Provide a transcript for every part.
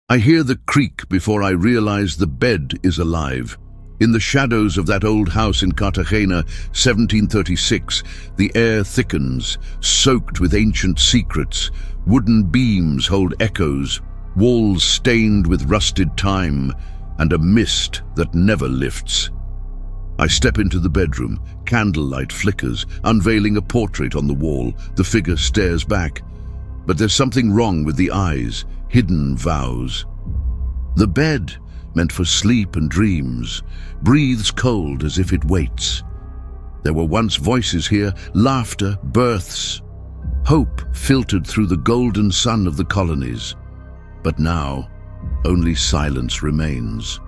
I hear the creak before I realize the bed is alive. In the shadows of that old house in Cartagena, 1736, the air thickens, soaked with ancient secrets. Wooden beams hold echoes, walls stained with rusted time, and a mist that never lifts. I step into the bedroom. Candlelight flickers, unveiling a portrait on the wall. The figure stares back. But there's something wrong with the eyes, hidden vows. The bed, meant for sleep and dreams, breathes cold as if it waits. There were once voices here, laughter, births. Hope filtered through the golden sun of the colonies. But now, only silence remains.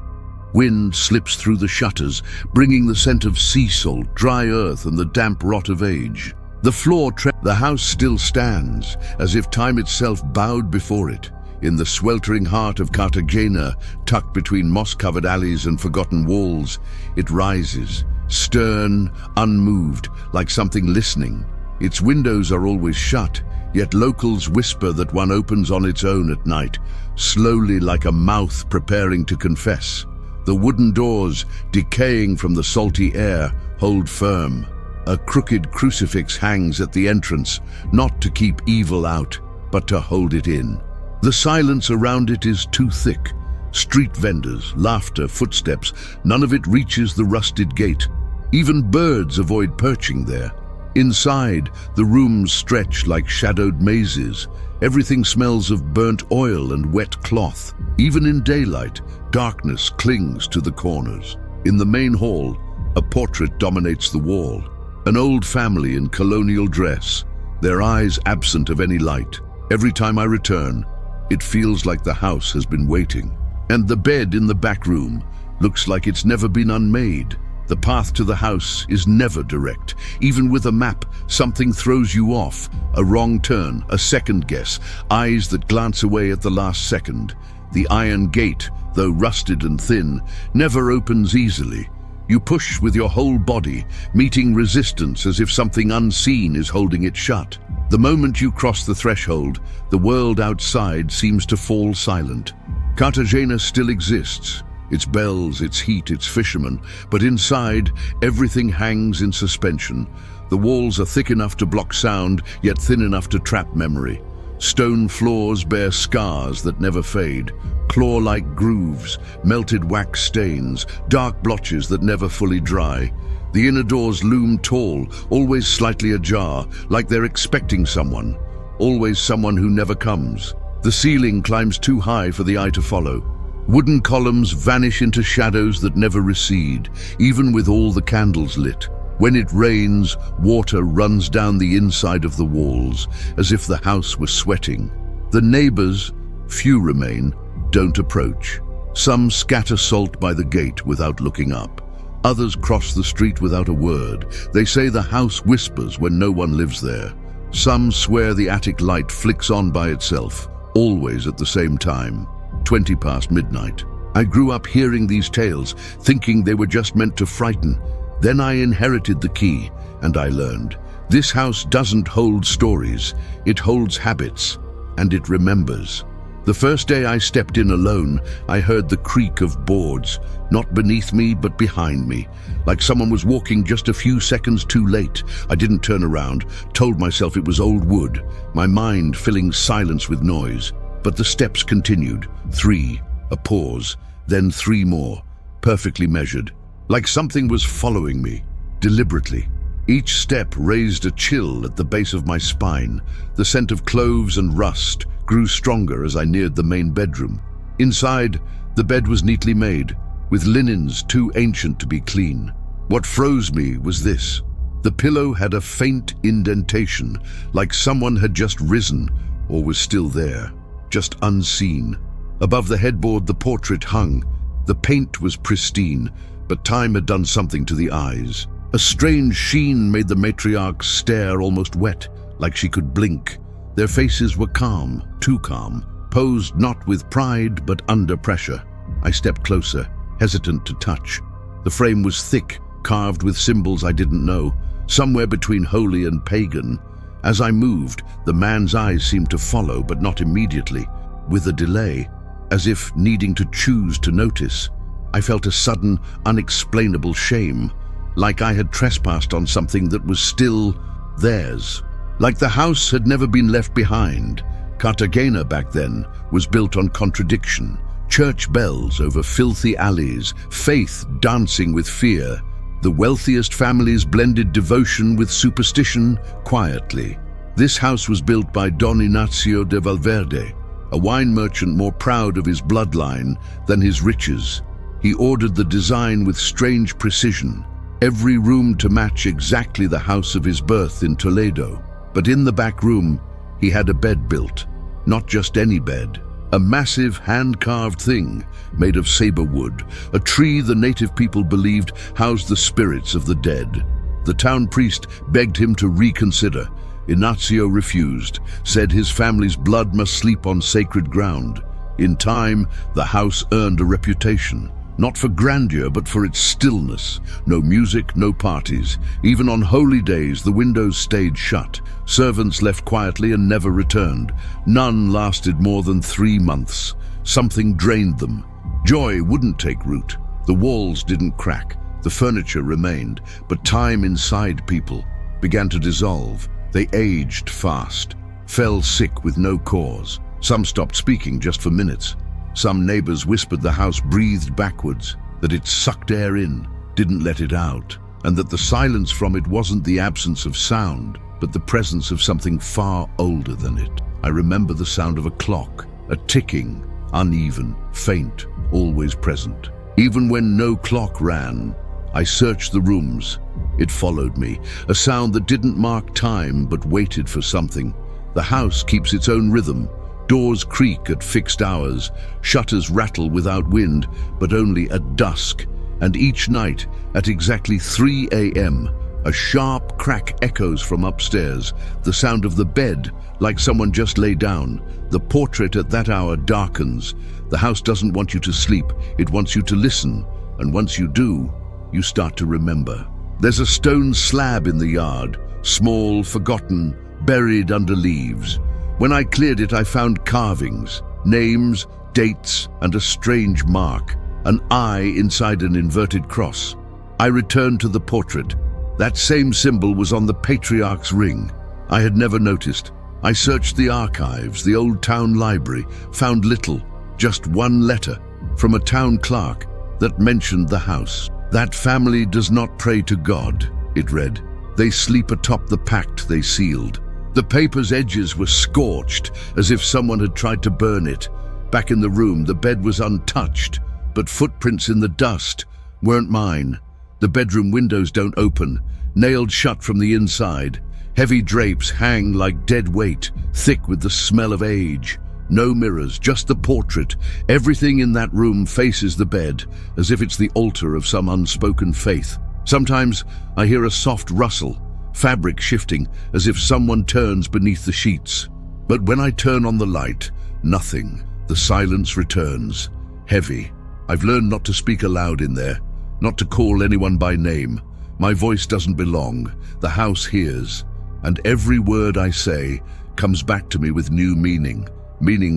Wind slips through the shutters, bringing the scent of sea salt, dry earth, and the damp rot of age. The house still stands, as if time itself bowed before it. In the sweltering heart of Cartagena, tucked between moss-covered alleys and forgotten walls, it rises, stern, unmoved, like something listening. Its windows are always shut, yet locals whisper that one opens on its own at night, slowly like a mouth preparing to confess. The wooden doors, decaying from the salty air, hold firm. A crooked crucifix hangs at the entrance, not to keep evil out, but to hold it in. The silence around it is too thick. Street vendors, laughter, footsteps, none of it reaches the rusted gate. Even birds avoid perching there. Inside, the rooms stretch like shadowed mazes. Everything smells of burnt oil and wet cloth. Even in daylight, darkness clings to the corners. In the main hall, a portrait dominates the wall. An old family in colonial dress, their eyes absent of any light. Every time I return, it feels like the house has been waiting. And the bed in the back room looks like it's never been unmade. The path to the house is never direct. Even with a map, something throws you off. A wrong turn, a second guess, eyes that glance away at the last second. The iron gate, though rusted and thin, never opens easily. You push with your whole body, meeting resistance as if something unseen is holding it shut. The moment you cross the threshold, the world outside seems to fall silent. Cartagena still exists. Its bells, its heat, its fishermen, but inside, everything hangs in suspension. The walls are thick enough to block sound, yet thin enough to trap memory. Stone floors bear scars that never fade, claw-like grooves, melted wax stains, dark blotches that never fully dry. The inner doors loom tall, always slightly ajar, like they're expecting someone, always someone who never comes. The ceiling climbs too high for the eye to follow. Wooden columns vanish into shadows that never recede, even with all the candles lit. When it rains, water runs down the inside of the walls, as if the house was sweating. The neighbors, few remain, don't approach. Some scatter salt by the gate without looking up. Others cross the street without a word. They say the house whispers when no one lives there. Some swear the attic light flicks on by itself, always at the same time. 20 past midnight. I grew up hearing these tales, thinking they were just meant to frighten. Then I inherited the key, and I learned. This house doesn't hold stories, it holds habits, and it remembers. The first day I stepped in alone, I heard the creak of boards, not beneath me but behind me, like someone was walking just a few seconds too late. I didn't turn around, told myself it was old wood, my mind filling silence with noise. But the steps continued. 3, a pause, then 3 more, perfectly measured, like something was following me, deliberately. Each step raised a chill at the base of my spine. The scent of cloves and rust grew stronger as I neared the main bedroom. Inside, the bed was neatly made, with linens too ancient to be clean. What froze me was this. The pillow had a faint indentation, like someone had just risen or was still there, just unseen. Above the headboard, the portrait hung. The paint was pristine, but time had done something to the eyes. A strange sheen made the matriarch's stare almost wet, like she could blink. Their faces were calm, too calm, posed not with pride but under pressure. I stepped closer, hesitant to touch. The frame was thick, carved with symbols I didn't know, somewhere between holy and pagan. As I moved, the man's eyes seemed to follow, but not immediately. With a delay, as if needing to choose to notice. I felt a sudden, unexplainable shame, like I had trespassed on something that was still theirs. Like the house had never been left behind. Cartagena back then was built on contradiction. Church bells over filthy alleys, faith dancing with fear. The wealthiest families blended devotion with superstition quietly. This house was built by Don Ignacio de Valverde, a wine merchant more proud of his bloodline than his riches. He ordered the design with strange precision, every room to match exactly the house of his birth in Toledo. But in the back room, he had a bed built. Not just any bed. A massive hand-carved thing made of saber wood, a tree the native people believed housed the spirits of the dead. The town priest begged him to reconsider. Ignacio refused, said his family's blood must sleep on sacred ground. In time, the house earned a reputation, not for grandeur but for its stillness. No music, no parties. Even on holy days, the windows stayed shut. Servants left quietly and never returned. None lasted more than 3 months. Something drained them. Joy wouldn't take root. The walls didn't crack. The furniture remained. But time inside people began to dissolve. They aged fast, fell sick with no cause. Some stopped speaking just for minutes. Some neighbors whispered the house breathed backwards, that it sucked air in, didn't let it out, and that the silence from it wasn't the absence of sound, but the presence of something far older than it. I remember the sound of a clock, a ticking, uneven, faint, always present. Even when no clock ran, I searched the rooms. It followed me, a sound that didn't mark time but waited for something. The house keeps its own rhythm. Doors creak at fixed hours, shutters rattle without wind, but only at dusk. And each night, at exactly 3 a.m., a sharp crack echoes from upstairs, the sound of the bed, like someone just lay down. The portrait at that hour darkens. The house doesn't want you to sleep, it wants you to listen, and once you do, you start to remember. There's a stone slab in the yard, small, forgotten, buried under leaves. When I cleared it, I found carvings, names, dates, and a strange mark, an eye inside an inverted cross. I returned to the portrait. That same symbol was on the patriarch's ring. I had never noticed. I searched the archives, the old town library, found little, just one letter from a town clerk that mentioned the house. That family does not pray to God, it read. They sleep atop the pact they sealed. The paper's edges were scorched, as if someone had tried to burn it. Back in the room, the bed was untouched, but footprints in the dust weren't mine. The bedroom windows don't open, nailed shut from the inside. Heavy drapes hang like dead weight, thick with the smell of age. No mirrors, just the portrait. Everything in that room faces the bed, as if it's the altar of some unspoken faith. Sometimes I hear a soft rustle, fabric shifting, as if someone turns beneath the sheets. But when I turn on the light, nothing. The silence returns, heavy. I've learned not to speak aloud in there, not to call anyone by name. My voice doesn't belong. The house hears, and every word I say comes back to me with new meaning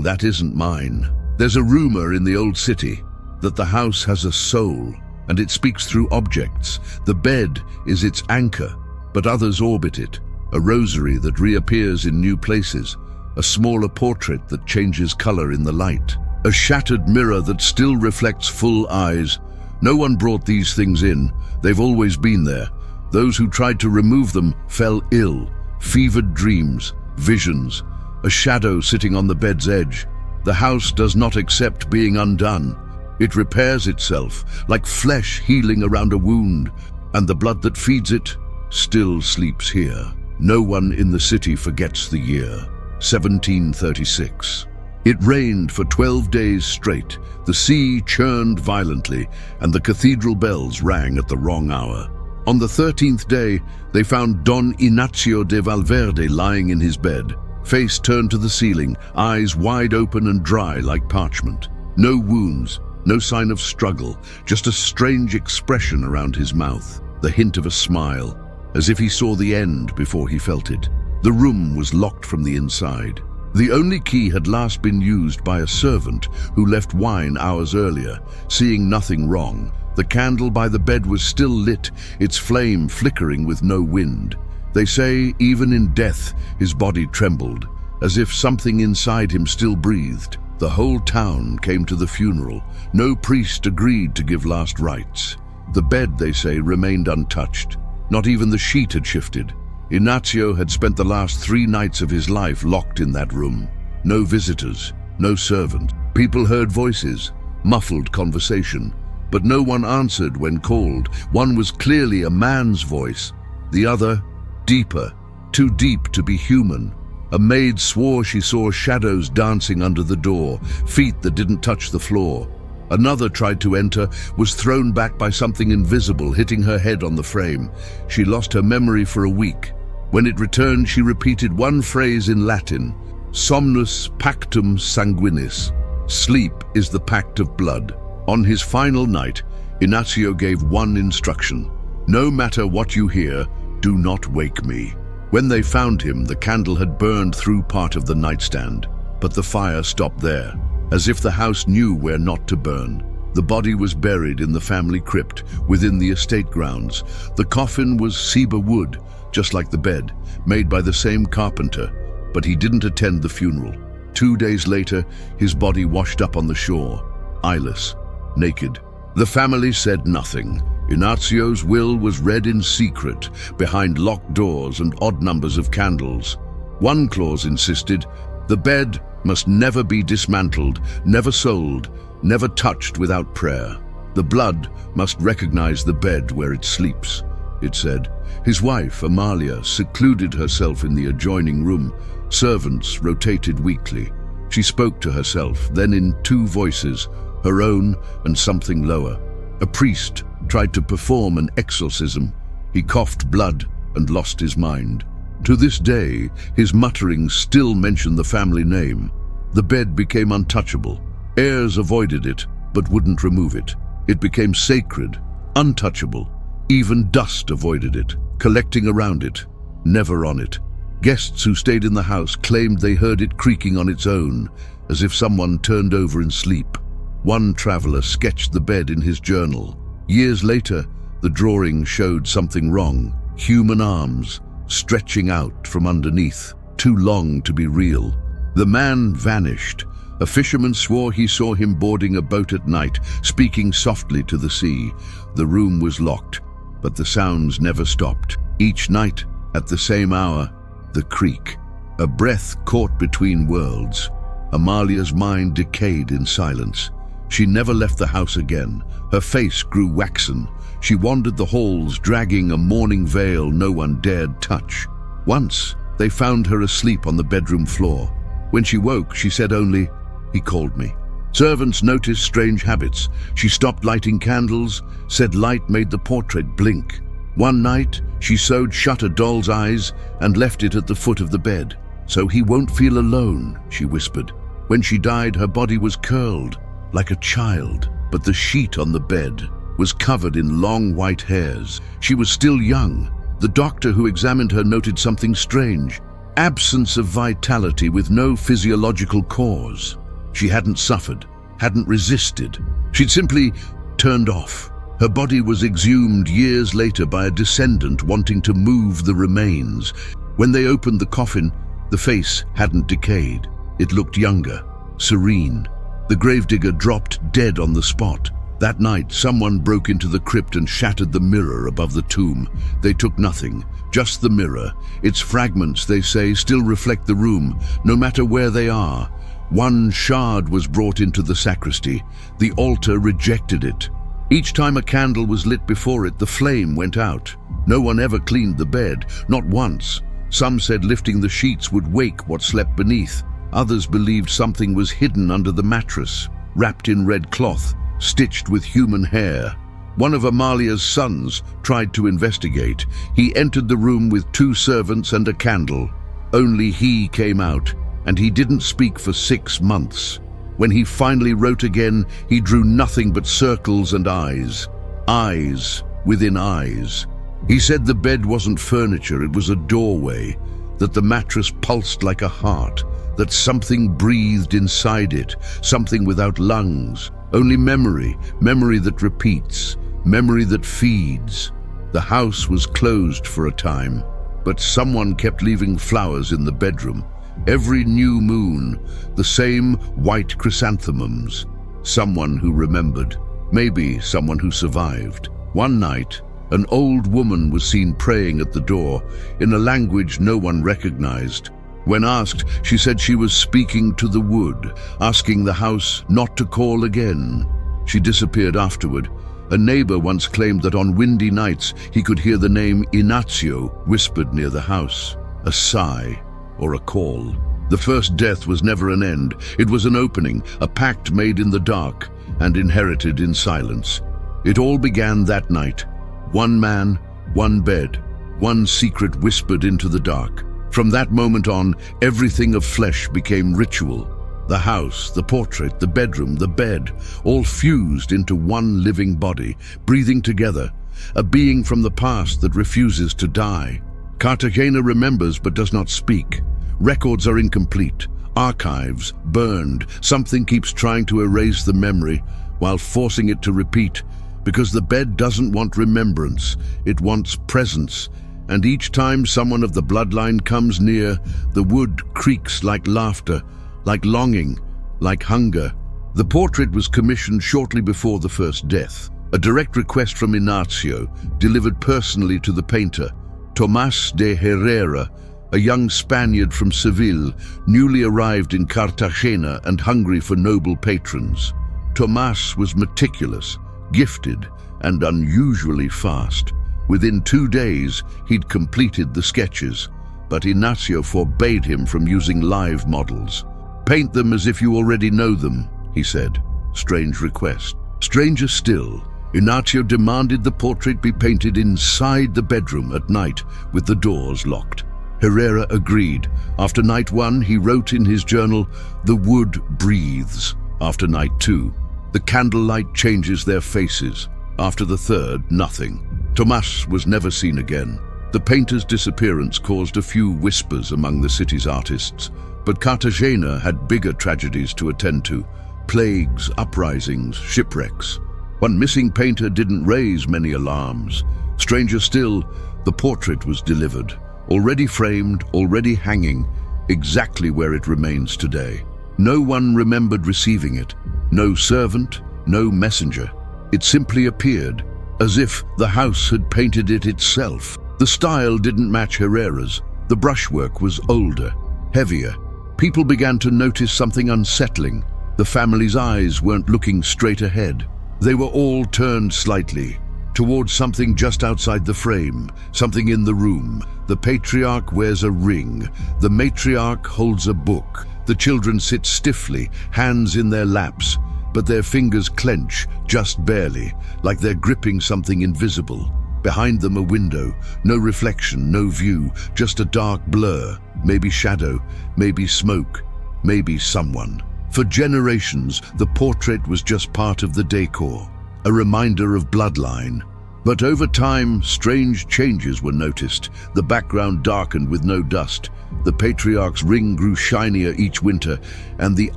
that isn't mine. There's a rumor in the old city that the house has a soul, and it speaks through objects. The bed is its anchor, but others orbit it. A rosary that reappears in new places, a smaller portrait that changes color in the light, a shattered mirror that still reflects full eyes. No one brought these things in. They've always been there. Those who tried to remove them fell ill. Fevered dreams, visions, a shadow sitting on the bed's edge. The house does not accept being undone. It repairs itself, like flesh healing around a wound, and the blood that feeds it still sleeps here. No one in the city forgets the year, 1736. It rained for 12 days straight. The sea churned violently, and the cathedral bells rang at the wrong hour. On the 13th day, they found Don Ignacio de Valverde lying in his bed, face turned to the ceiling, eyes wide open and dry like parchment. No wounds, no sign of struggle, just a strange expression around his mouth, the hint of a smile, as if he saw the end before he felt it. The room was locked from the inside. The only key had last been used by a servant who left wine hours earlier. Seeing nothing wrong, the candle by the bed was still lit, its flame flickering with no wind. They say even in death his body trembled, as if something inside him still breathed. The whole town came to the funeral. No priest agreed to give last rites. The bed, they say, remained untouched. Not even the sheet had shifted. Ignacio had spent the last 3 nights of his life locked in that room. No visitors, no servant. People heard voices, muffled conversation, but no one answered when called. One was clearly a man's voice, the other deeper, too deep to be human. A maid swore she saw shadows dancing under the door, feet that didn't touch the floor. Another tried to enter, was thrown back by something invisible, hitting her head on the frame. She lost her memory for a week. When it returned, she repeated one phrase in Latin, somnus pactum sanguinis. Sleep is the pact of blood. On his final night, Ignacio gave one instruction. No matter what you hear, do not wake me. When they found him, the candle had burned through part of the nightstand, but the fire stopped there, as if the house knew where not to burn. The body was buried in the family crypt within the estate grounds. The coffin was cedar wood, just like the bed, made by the same carpenter, but he didn't attend the funeral. 2 days later, his body washed up on the shore, eyeless, naked. The family said nothing. Ignacio's will was read in secret, behind locked doors and odd numbers of candles. One clause insisted, the bed must never be dismantled, never sold, never touched without prayer. The blood must recognize the bed where it sleeps, it said. His wife, Amalia, secluded herself in the adjoining room. Servants rotated weekly. She spoke to herself, then in 2 voices, her own and something lower. A priest tried to perform an exorcism. He coughed blood and lost his mind. To this day, his mutterings still mention the family name. The bed became untouchable. Heirs avoided it, but wouldn't remove it. It became sacred, untouchable. Even dust avoided it, collecting around it, never on it. Guests who stayed in the house claimed they heard it creaking on its own, as if someone turned over in sleep. One traveler sketched the bed in his journal. Years later, the drawing showed something wrong. Human arms, stretching out from underneath, too long to be real. The man vanished. A fisherman swore he saw him boarding a boat at night, speaking softly to the sea. The room was locked, but the sounds never stopped. Each night, at the same hour, the creak. A breath caught between worlds. Amalia's mind decayed in silence. She never left the house again. Her face grew waxen. She wandered the halls, dragging a mourning veil no one dared touch. Once, they found her asleep on the bedroom floor. When she woke, she said only, "He called me." Servants noticed strange habits. She stopped lighting candles, said light made the portrait blink. One night, she sewed shut a doll's eyes and left it at the foot of the bed. "So he won't feel alone," she whispered. When she died, her body was curled, like a child, but the sheet on the bed was covered in long white hairs. She was still young. The doctor who examined her noted something strange. Absence of vitality with no physiological cause. She hadn't suffered, hadn't resisted. She'd simply turned off. Her body was exhumed years later by a descendant wanting to move the remains. When they opened the coffin, the face hadn't decayed. It looked younger, serene. The gravedigger dropped dead on the spot. That night, someone broke into the crypt and shattered the mirror above the tomb. They took nothing, just the mirror. Its fragments, they say, still reflect the room, no matter where they are. One shard was brought into the sacristy. The altar rejected it. Each time a candle was lit before it, the flame went out. No one ever cleaned the bed, not once. Some said lifting the sheets would wake what slept beneath. Others believed something was hidden under the mattress, wrapped in red cloth, stitched with human hair. One of Amalia's sons tried to investigate. He entered the room with 2 servants and a candle. Only he came out, and he didn't speak for 6 months. When he finally wrote again, he drew nothing but circles and eyes. Eyes within eyes. He said the bed wasn't furniture, it was a doorway, that the mattress pulsed like a heart, that something breathed inside it, something without lungs, only memory, memory that repeats, memory that feeds. The house was closed for a time, but someone kept leaving flowers in the bedroom. Every new moon, the same white chrysanthemums. Someone who remembered, maybe someone who survived. One night, an old woman was seen praying at the door in a language no one recognized. When asked, she said she was speaking to the wood, asking the house not to call again. She disappeared afterward. A neighbor once claimed that on windy nights he could hear the name Ignacio whispered near the house. A sigh or a call. The first death was never an end. It was an opening, a pact made in the dark and inherited in silence. It all began that night. One man, one bed, one secret whispered into the dark. From that moment on, everything of flesh became ritual. The house, the portrait, the bedroom, the bed, all fused into one living body, breathing together, a being from the past that refuses to die. Cartagena remembers but does not speak. Records are incomplete, archives burned. Something keeps trying to erase the memory while forcing it to repeat, because the bed doesn't want remembrance, it wants presence. And each time someone of the bloodline comes near, the wood creaks like laughter, like longing, like hunger. The portrait was commissioned shortly before the first death, a direct request from Ignacio, delivered personally to the painter. Tomás de Herrera, a young Spaniard from Seville, newly arrived in Cartagena and hungry for noble patrons. Tomás was meticulous, gifted, and unusually fast. Within 2 days, he'd completed the sketches, but Ignacio forbade him from using live models. "Paint them as if you already know them," he said. Strange request. Stranger still, Ignacio demanded the portrait be painted inside the bedroom at night with the doors locked. Herrera agreed. After night 1, he wrote in his journal, "The wood breathes." After night 2, the candlelight changes their faces. After the 3rd, nothing. Tomás was never seen again. The painter's disappearance caused a few whispers among the city's artists, but Cartagena had bigger tragedies to attend to: plagues, uprisings, shipwrecks. One missing painter didn't raise many alarms. Stranger still, the portrait was delivered, already framed, already hanging, exactly where it remains today. No one remembered receiving it. No servant, no messenger. It simply appeared, as if the house had painted it itself. The style didn't match Herrera's. The brushwork was older, heavier. People began to notice something unsettling. The family's eyes weren't looking straight ahead. They were all turned slightly, towards something just outside the frame, something in the room. The patriarch wears a ring. The matriarch holds a book. The children sit stiffly, hands in their laps, but their fingers clench, just barely, like they're gripping something invisible. Behind them a window, no reflection, no view, just a dark blur, maybe shadow, maybe smoke, maybe someone. For generations, the portrait was just part of the decor, a reminder of bloodline. But over time, strange changes were noticed. The background darkened with no dust. The patriarch's ring grew shinier each winter, and the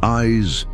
eyes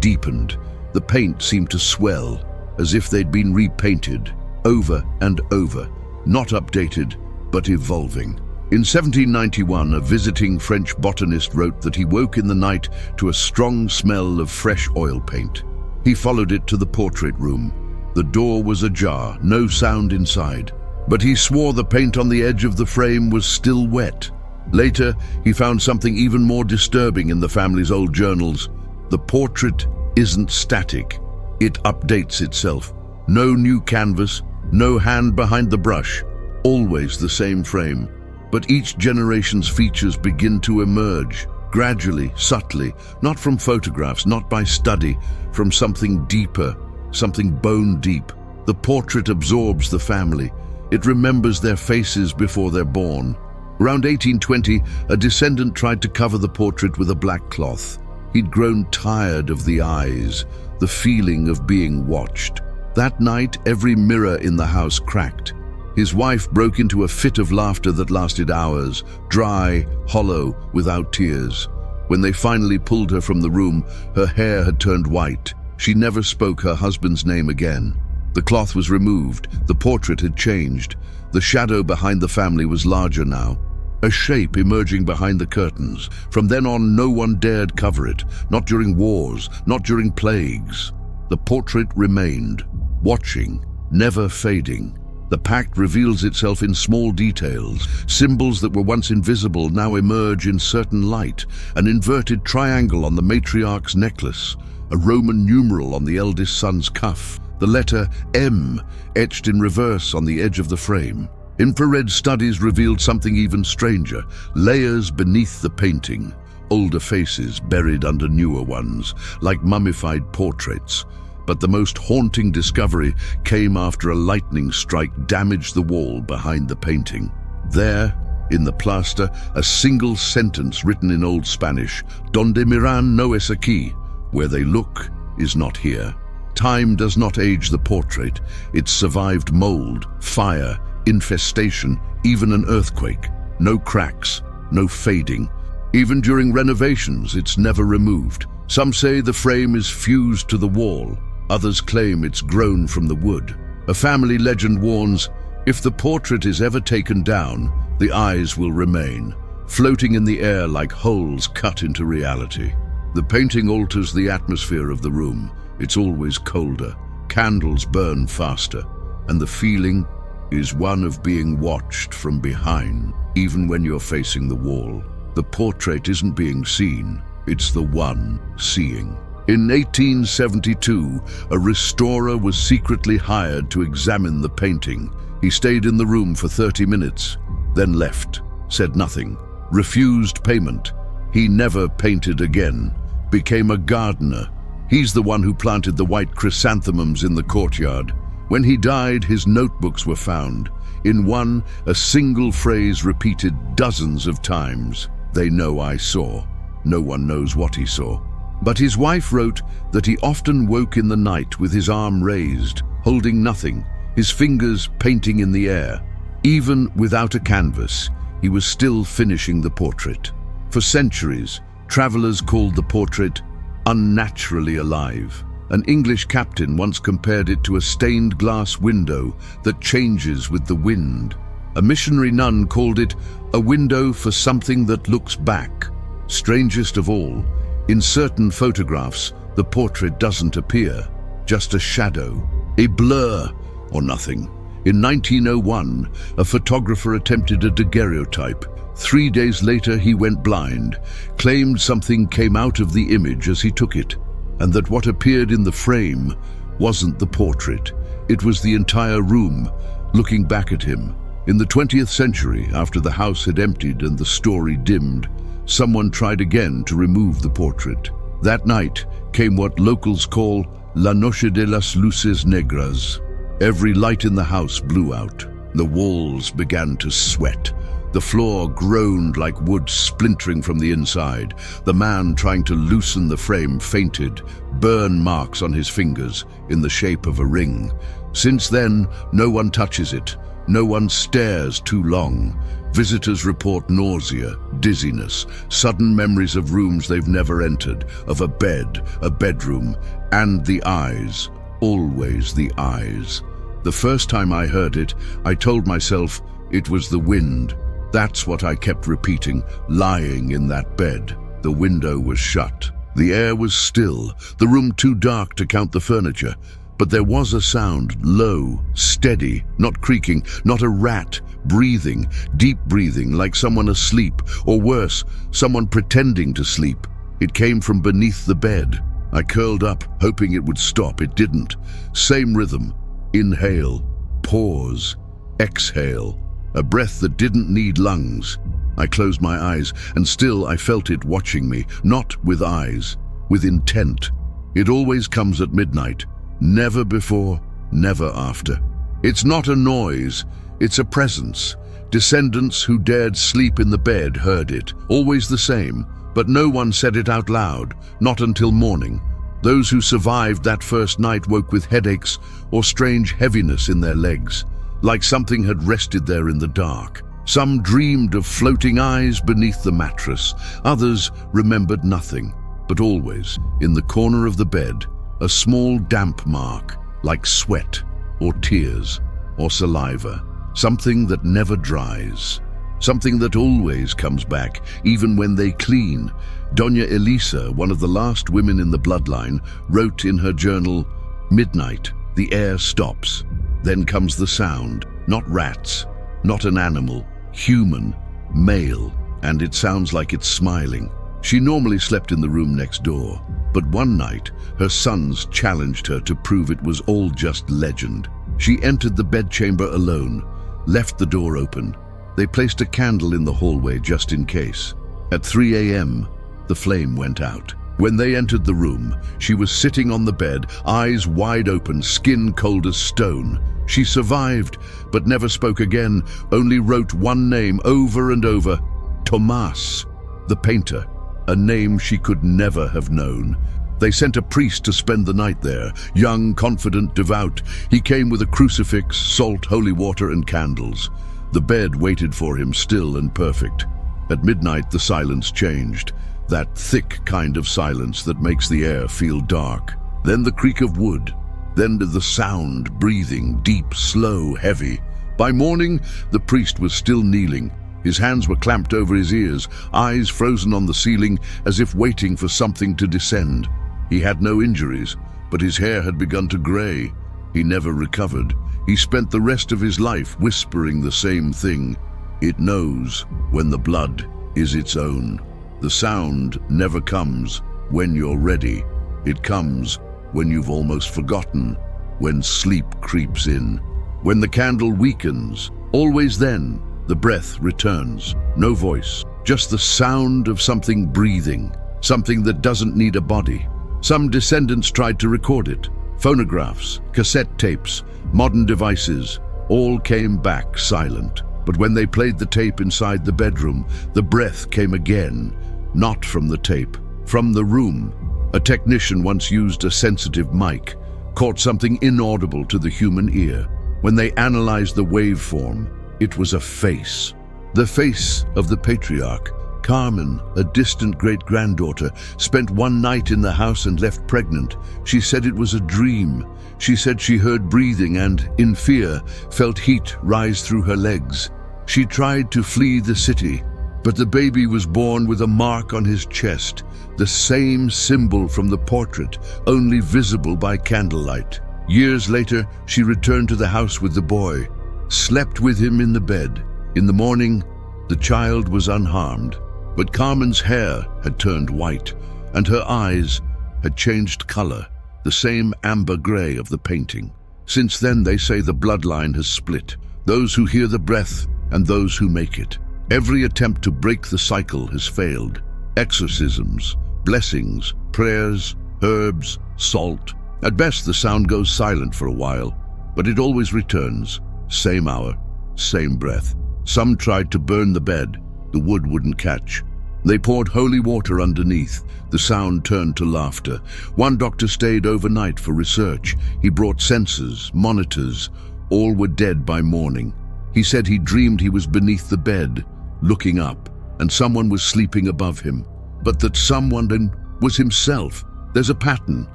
deepened. The paint seemed to swell, as if they'd been repainted, over and over, not updated, but evolving. In 1791, a visiting French botanist wrote that he woke in the night to a strong smell of fresh oil paint. He followed it to the portrait room. The door was ajar, no sound inside, but he swore the paint on the edge of the frame was still wet. Later, he found something even more disturbing in the family's old journals. The portrait isn't static. It updates itself. No new canvas, no hand behind the brush, always the same frame. But each generation's features begin to emerge, gradually, subtly, not from photographs, not by study, from something deeper, something bone deep. The portrait absorbs the family. It remembers their faces before they're born. Around 1820, a descendant tried to cover the portrait with a black cloth. He'd grown tired of the eyes, the feeling of being watched. That night, every mirror in the house cracked. His wife broke into a fit of laughter that lasted hours, dry, hollow, without tears. When they finally pulled her from the room, her hair had turned white. She never spoke her husband's name again. The cloth was removed. The portrait had changed. The shadow behind the family was larger now, a shape emerging behind the curtains. From then on, no one dared cover it, not during wars, not during plagues. The portrait remained, watching, never fading. The pact reveals itself in small details. Symbols that were once invisible now emerge in certain light. An inverted triangle on the matriarch's necklace, a Roman numeral on the eldest son's cuff, the letter M etched in reverse on the edge of the frame. Infrared studies revealed something even stranger, layers beneath the painting, older faces buried under newer ones, like mummified portraits. But the most haunting discovery came after a lightning strike damaged the wall behind the painting. There, in the plaster, a single sentence written in Old Spanish, "Donde miran no es aquí," where they look is not here. Time does not age the portrait. It survived mold, fire, infestation, even an earthquake. No cracks, no fading. Even during renovations, it's never removed. Some say the frame is fused to the wall. Others claim it's grown from the wood. A family legend warns, if the portrait is ever taken down, the eyes will remain, floating in the air like holes cut into reality. The painting alters the atmosphere of the room. It's always colder, candles burn faster, and the feeling is one of being watched from behind, even when you're facing the wall. The portrait isn't being seen, it's the one seeing. In 1872, a restorer was secretly hired to examine the painting. He stayed in the room for 30 minutes, then left, said nothing, refused payment. He never painted again, became a gardener. He's the one who planted the white chrysanthemums in the courtyard. When he died, his notebooks were found. In one, a single phrase repeated dozens of times. "They know I saw." No one knows what he saw. But his wife wrote that he often woke in the night with his arm raised, holding nothing, his fingers painting in the air. Even without a canvas, he was still finishing the portrait. For centuries, travelers called the portrait unnaturally alive. An English captain once compared it to a stained glass window that changes with the wind. A missionary nun called it a window for something that looks back. Strangest of all, in certain photographs, the portrait doesn't appear, just a shadow, a blur, or nothing. In 1901, a photographer attempted a daguerreotype. 3 days later, he went blind, claimed something came out of the image as he took it, and that what appeared in the frame wasn't the portrait. It was the entire room, looking back at him. In the 20th century, after the house had emptied and the story dimmed, someone tried again to remove the portrait. That night came what locals call La Noche de las Luces Negras. Every light in the house blew out. The walls began to sweat. The floor groaned like wood splintering from the inside. The man trying to loosen the frame fainted, burn marks on his fingers in the shape of a ring. Since then, no one touches it. No one stares too long. Visitors report nausea, dizziness, sudden memories of rooms they've never entered, of a bed, a bedroom, and the eyes, always the eyes. The first time I heard it, I told myself it was the wind. That's what I kept repeating, lying in that bed. The window was shut. The air was still, the room too dark to count the furniture. But there was a sound, low, steady, not creaking, not a rat, breathing, deep breathing, like someone asleep, or worse, someone pretending to sleep. It came from beneath the bed. I curled up, hoping it would stop. It didn't. Same rhythm. Inhale, pause, exhale. A breath that didn't need lungs. I closed my eyes, and still I felt it watching me, not with eyes, with intent. It always comes at midnight. Never before, never after. It's not a noise, it's a presence. Descendants who dared sleep in the bed heard it, always the same, but no one said it out loud, not until morning. Those who survived that first night woke with headaches or strange heaviness in their legs, like something had rested there in the dark. Some dreamed of floating eyes beneath the mattress. Others remembered nothing, but always, in the corner of the bed, a small damp mark, like sweat, or tears, or saliva. Something that never dries. Something that always comes back, even when they clean. Doña Elisa, one of the last women in the bloodline, wrote in her journal, "Midnight, the air stops. Then comes the sound, not rats, not an animal, human, male, and it sounds like it's smiling." She normally slept in the room next door, but one night, her sons challenged her to prove it was all just legend. She entered the bedchamber alone, left the door open. They placed a candle in the hallway just in case. At 3 a.m., the flame went out. When they entered the room, she was sitting on the bed, eyes wide open, skin cold as stone. She survived, but never spoke again, only wrote one name over and over, Tomás, the painter, a name she could never have known. They sent a priest to spend the night there, young, confident, devout. He came with a crucifix, salt, holy water, and candles. The bed waited for him, still and perfect. At midnight, the silence changed, that thick kind of silence that makes the air feel dark. Then the creak of wood, then the sound, breathing, deep, slow, heavy. By morning, the priest was still kneeling. His hands were clamped over his ears, eyes frozen on the ceiling, as if waiting for something to descend. He had no injuries, but his hair had begun to gray. He never recovered. He spent the rest of his life whispering the same thing. It knows when the blood is its own. The sound never comes when you're ready. It comes when you've almost forgotten, when sleep creeps in. When the candle weakens, always then, the breath returns. No voice, just the sound of something breathing, something that doesn't need a body. Some descendants tried to record it. Phonographs, cassette tapes, modern devices, all came back silent. But when they played the tape inside the bedroom, the breath came again, not from the tape, from the room. A technician once used a sensitive mic, caught something inaudible to the human ear. When they analyzed the waveform, it was a face. The face of the patriarch. Carmen, a distant great-granddaughter, spent one night in the house and left pregnant. She said it was a dream. She said she heard breathing and, in fear, felt heat rise through her legs. She tried to flee the city, but the baby was born with a mark on his chest, the same symbol from the portrait, only visible by candlelight. Years later, she returned to the house with the boy, slept with him in the bed. In the morning, the child was unharmed, but Carmen's hair had turned white, and her eyes had changed color, the same amber gray of the painting. Since then, they say the bloodline has split, those who hear the breath and those who make it. Every attempt to break the cycle has failed. Exorcisms, blessings, prayers, herbs, salt. At best, the sound goes silent for a while, but it always returns. Same hour, same breath. Some tried to burn the bed. The wood wouldn't catch. They poured holy water underneath. The sound turned to laughter. One doctor stayed overnight for research. He brought sensors, monitors. All were dead by morning. He said he dreamed he was beneath the bed, looking up, and someone was sleeping above him. But that someone was himself. There's a pattern.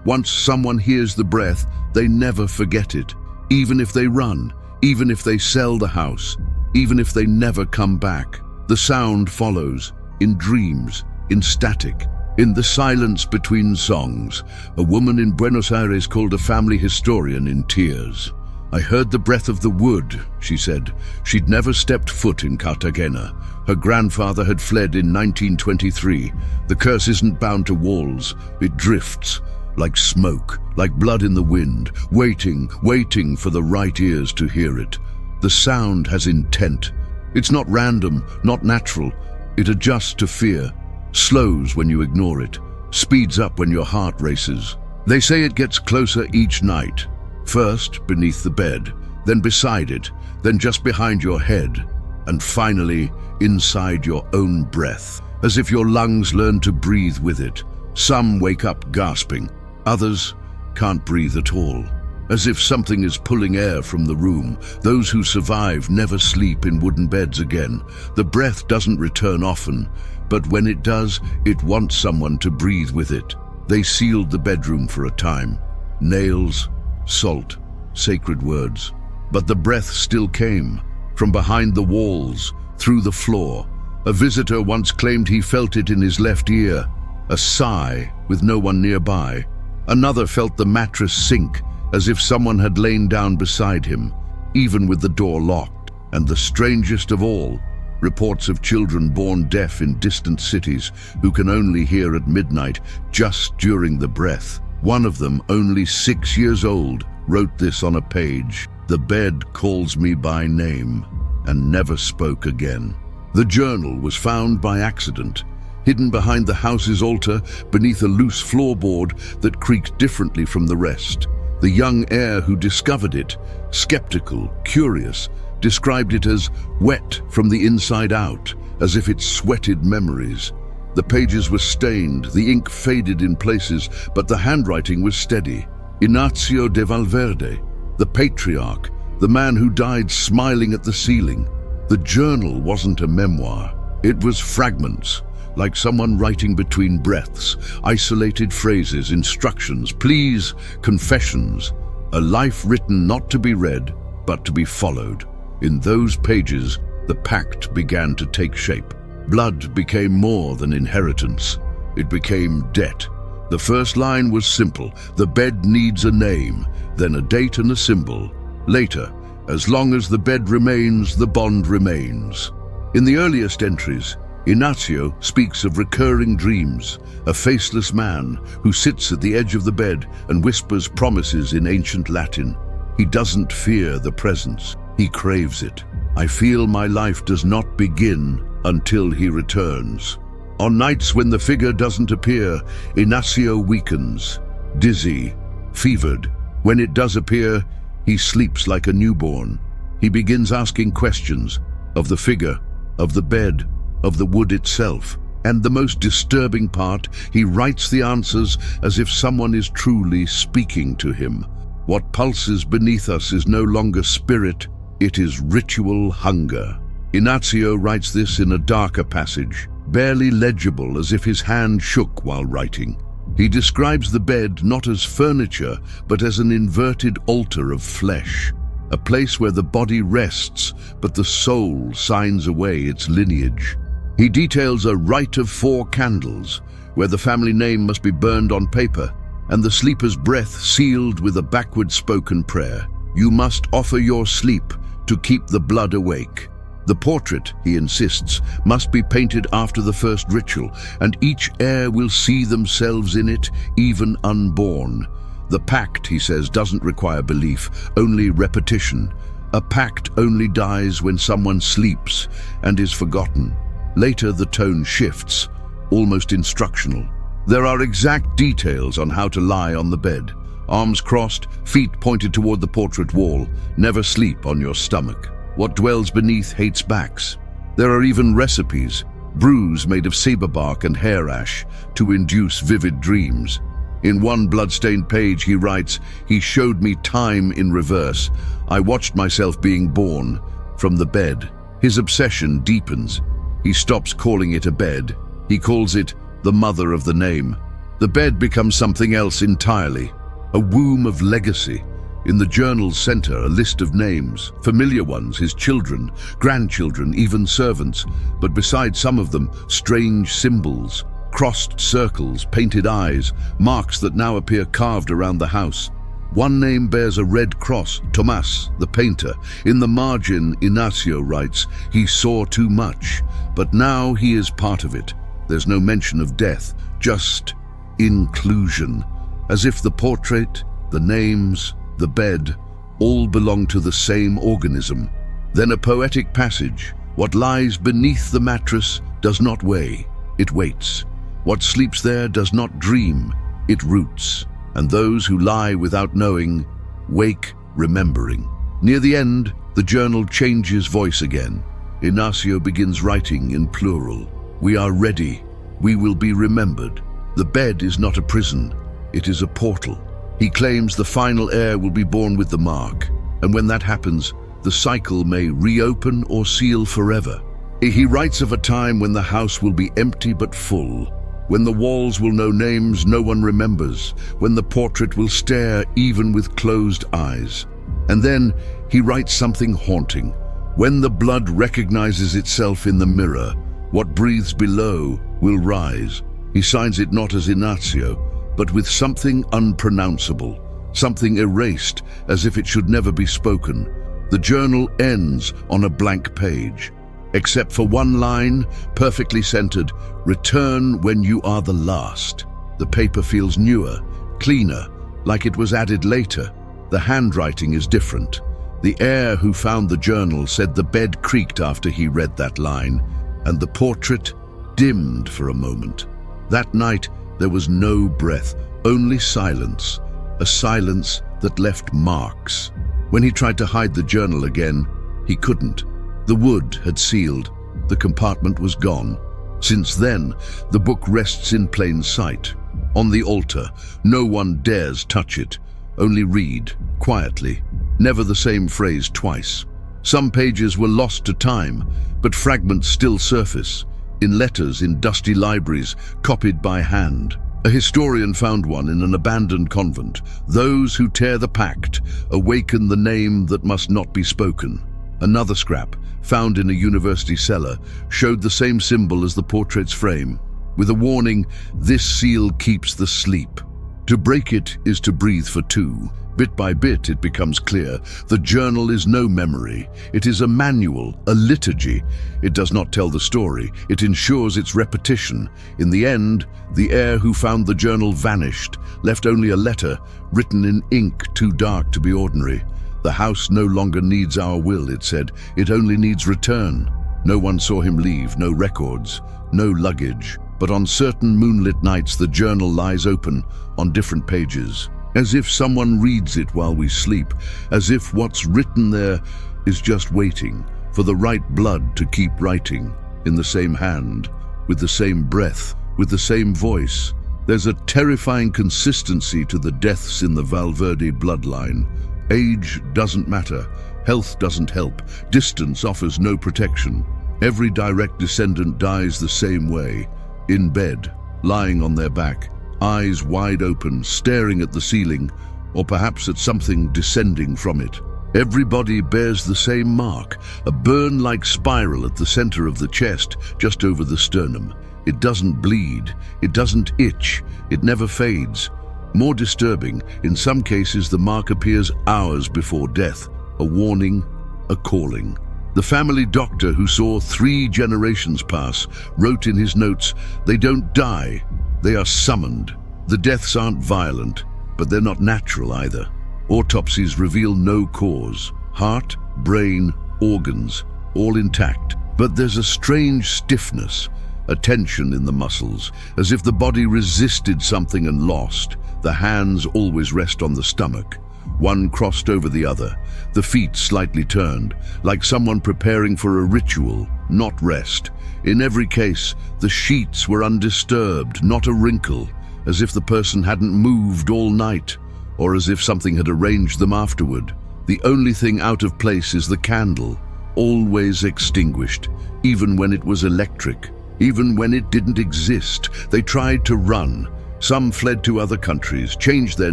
Once someone hears the breath, they never forget it. Even if they run, even if they sell the house, even if they never come back. The sound follows, in dreams, in static, in the silence between songs. A woman in Buenos Aires called a family historian in tears. "I heard the breath of the wood," she said. She'd never stepped foot in Cartagena. Her grandfather had fled in 1923. The curse isn't bound to walls. It drifts, like smoke, like blood in the wind, waiting for the right ears to hear it. The sound has intent. It's not random, not natural. It adjusts to fear, slows when you ignore it, speeds up when your heart races. They say it gets closer each night. First beneath the bed, then beside it, then just behind your head, and finally inside your own breath, as if your lungs learn to breathe with it. Some wake up gasping, others can't breathe at all. as if something is pulling air from the room. Those who survive never sleep in wooden beds again. The breath doesn't return often, but when it does, it wants someone to breathe with it. They sealed the bedroom for a time. Nails, salt, sacred words. But the breath still came, from behind the walls, through the floor. A visitor once claimed he felt it in his left ear, a sigh with no one nearby. Another felt the mattress sink, as if someone had lain down beside him, even with the door locked. And the strangest of all, reports of children born deaf in distant cities who can only hear at midnight, just during the breath. One of them, only 6 years old, wrote this on a page: "The bed calls me by name," and never spoke again. The journal was found by accident, hidden behind the house's altar beneath a loose floorboard that creaked differently from the rest. The young heir who discovered it, skeptical, curious, described it as wet from the inside out, as if it sweated memories. The pages were stained, the ink faded in places, but the handwriting was steady. Ignacio de Valverde, the patriarch, the man who died smiling at the ceiling. The journal wasn't a memoir. It was fragments, like someone writing between breaths, isolated phrases, instructions, pleas, confessions. A life written not to be read, but to be followed. In those pages, the pact began to take shape. Blood became more than inheritance. It became debt. The first line was simple: the bed needs a name, then a date and a symbol. Later, as long as the bed remains, the bond remains. In the earliest entries, Ignacio speaks of recurring dreams, a faceless man who sits at the edge of the bed and whispers promises in ancient Latin. He doesn't fear the presence, he craves it. "I feel my life does not begin until he returns." On nights when the figure doesn't appear, Ignacio weakens, dizzy, fevered. When it does appear, he sleeps like a newborn. He begins asking questions of the figure, of the bed, of the wood itself. And the most disturbing part, he writes the answers as if someone is truly speaking to him. What pulses beneath us is no longer spirit, it is ritual hunger. Ignacio writes this in a darker passage, barely legible, as if his hand shook while writing. He describes the bed not as furniture, but as an inverted altar of flesh, a place where the body rests, but the soul signs away its lineage. He details a rite of 4 candles, where the family name must be burned on paper, and the sleeper's breath sealed with a backward-spoken prayer. "You must offer your sleep to keep the blood awake." The portrait, he insists, must be painted after the first ritual, and each heir will see themselves in it, even unborn. The pact, he says, doesn't require belief, only repetition. A pact only dies when someone sleeps and is forgotten. Later, the tone shifts, almost instructional. There are exact details on how to lie on the bed. Arms crossed, feet pointed toward the portrait wall. Never sleep on your stomach. What dwells beneath hates backs. There are even recipes, brews made of saber bark and hair ash, to induce vivid dreams. In one blood-stained page he writes, "He showed me time in reverse. I watched myself being born from the bed." His obsession deepens. He stops calling it a bed. He calls it the mother of the name. The bed becomes something else entirely, a womb of legacy. In the journal's center, a list of names, familiar ones, his children, grandchildren, even servants, but beside some of them, strange symbols, crossed circles, painted eyes, marks that now appear carved around the house. One name bears a red cross, Tomás, the painter. In the margin, Ignacio writes, "He saw too much, but now he is part of it." There's no mention of death, just inclusion, as if the portrait, the names, the bed, all belong to the same organism. Then a poetic passage. "What lies beneath the mattress does not weigh, it waits. What sleeps there does not dream, it roots. And those who lie without knowing, wake remembering." Near the end, the journal changes voice again. Ignacio begins writing in plural. "We are ready. We will be remembered. The bed is not a prison. It is a portal. He claims the final heir will be born with the mark, and when that happens, the cycle may reopen or seal forever. He writes of a time when the house will be empty but full, when the walls will know names no one remembers, when the portrait will stare even with closed eyes. And then he writes something haunting. When the blood recognizes itself in the mirror, what breathes below will rise. He signs it not as Ignacio, but with something unpronounceable, something erased as if it should never be spoken. The journal ends on a blank page, except for one line, perfectly centered: "Return when you are the last." The paper feels newer, cleaner, like it was added later. The handwriting is different. The heir who found the journal said the bed creaked after he read that line, and the portrait dimmed for a moment. That night, there was no breath, only silence, a silence that left marks. When he tried to hide the journal again, he couldn't. The wood had sealed. The compartment was gone. Since then, the book rests in plain sight. On the altar, no one dares touch it. Only read, quietly, never the same phrase twice. Some pages were lost to time, but fragments still surface, in letters in dusty libraries, copied by hand. A historian found one in an abandoned convent. "Those who tear the pact awaken the name that must not be spoken." Another scrap, found in a university cellar, showed the same symbol as the portrait's frame, with a warning: "This seal keeps the sleep." To break it is to breathe for two. Bit by bit it becomes clear. The journal is no memory. It is a manual, a liturgy. It does not tell the story. It ensures its repetition. In the end, the heir who found the journal vanished, left only a letter, written in ink too dark to be ordinary. "The house no longer needs our will," it said. "It only needs return." No one saw him leave, no records, no luggage. But on certain moonlit nights, the journal lies open on different pages, as if someone reads it while we sleep, as if what's written there is just waiting for the right blood to keep writing, in the same hand, with the same breath, with the same voice. There's a terrifying consistency to the deaths in the Valverde bloodline. Age doesn't matter, health doesn't help, distance offers no protection. Every direct descendant dies the same way, in bed, lying on their back, eyes wide open, staring at the ceiling, or perhaps at something descending from it. Everybody bears the same mark, a burn-like spiral at the center of the chest, just over the sternum. It doesn't bleed, it doesn't itch, it never fades. More disturbing, in some cases the mark appears hours before death, a warning, a calling. The family doctor, who saw 3 generations pass, wrote in his notes, "They don't die, they are summoned." The deaths aren't violent, but they're not natural either. Autopsies reveal no cause. Heart, brain, organs, all intact. But there's a strange stiffness, a tension in the muscles, as if the body resisted something and lost. The hands always rest on the stomach, one crossed over the other, the feet slightly turned, like someone preparing for a ritual, not rest. In every case, the sheets were undisturbed, not a wrinkle, as if the person hadn't moved all night, or as if something had arranged them afterward. The only thing out of place is the candle, always extinguished, even when it was electric, even when it didn't exist. They tried to run. Some fled to other countries, changed their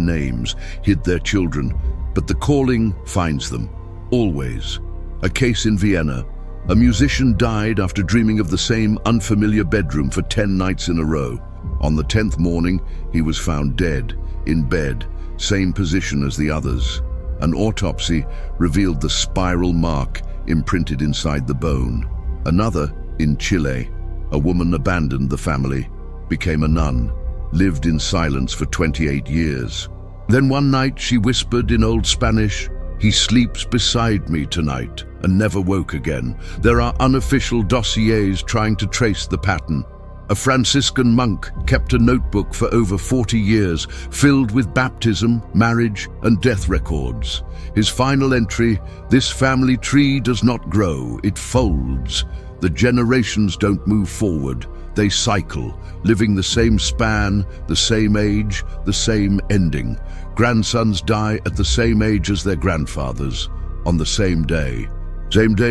names, hid their children, but the calling finds them, always. A case in Vienna. A musician died after dreaming of the same unfamiliar bedroom for 10 nights in a row. On the 10th morning, he was found dead, in bed, same position as the others. An autopsy revealed the spiral mark imprinted inside the bone. Another, in Chile, a woman abandoned the family, became a nun, lived in silence for 28 years. Then one night she whispered in Old Spanish, "He sleeps beside me tonight," and never woke again. There are unofficial dossiers trying to trace the pattern. A Franciscan monk kept a notebook for over 40 years, filled with baptism, marriage, and death records. His final entry, "This family tree does not grow, it folds. The generations don't move forward, they cycle, living the same span, the same age, the same ending. Grandsons die at the same age as their grandfathers, on the same day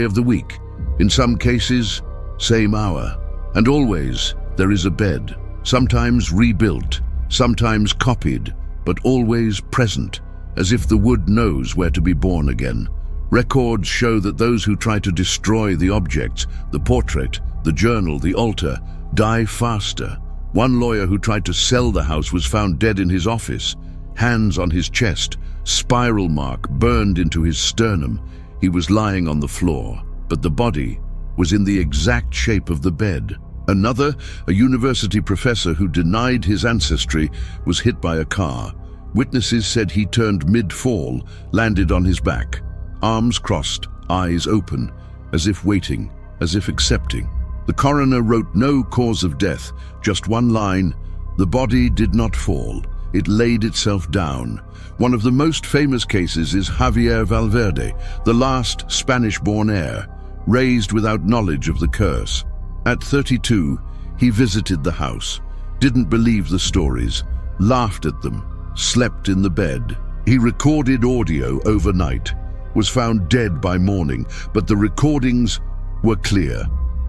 of the week, in some cases, same hour. And always there is a bed, sometimes rebuilt, sometimes copied, but always present, as if the wood knows where to be born again. Records show that those who try to destroy the objects, the portrait, the journal, the altar, die faster. One lawyer who tried to sell the house was found dead in his office, hands on his chest, spiral mark burned into his sternum. He was lying on the floor, but the body was in the exact shape of the bed. Another, a university professor who denied his ancestry, was hit by a car. Witnesses said he turned mid-fall, landed on his back, arms crossed, eyes open, as if waiting, as if accepting. The coroner wrote no cause of death, just one line: the body did not fall, it laid itself down. One of the most famous cases is Javier Valverde, the last Spanish-born heir, raised without knowledge of the curse. At 32, he visited the house, didn't believe the stories, laughed at them, slept in the bed. He recorded audio overnight, was found dead by morning, but the recordings were clear,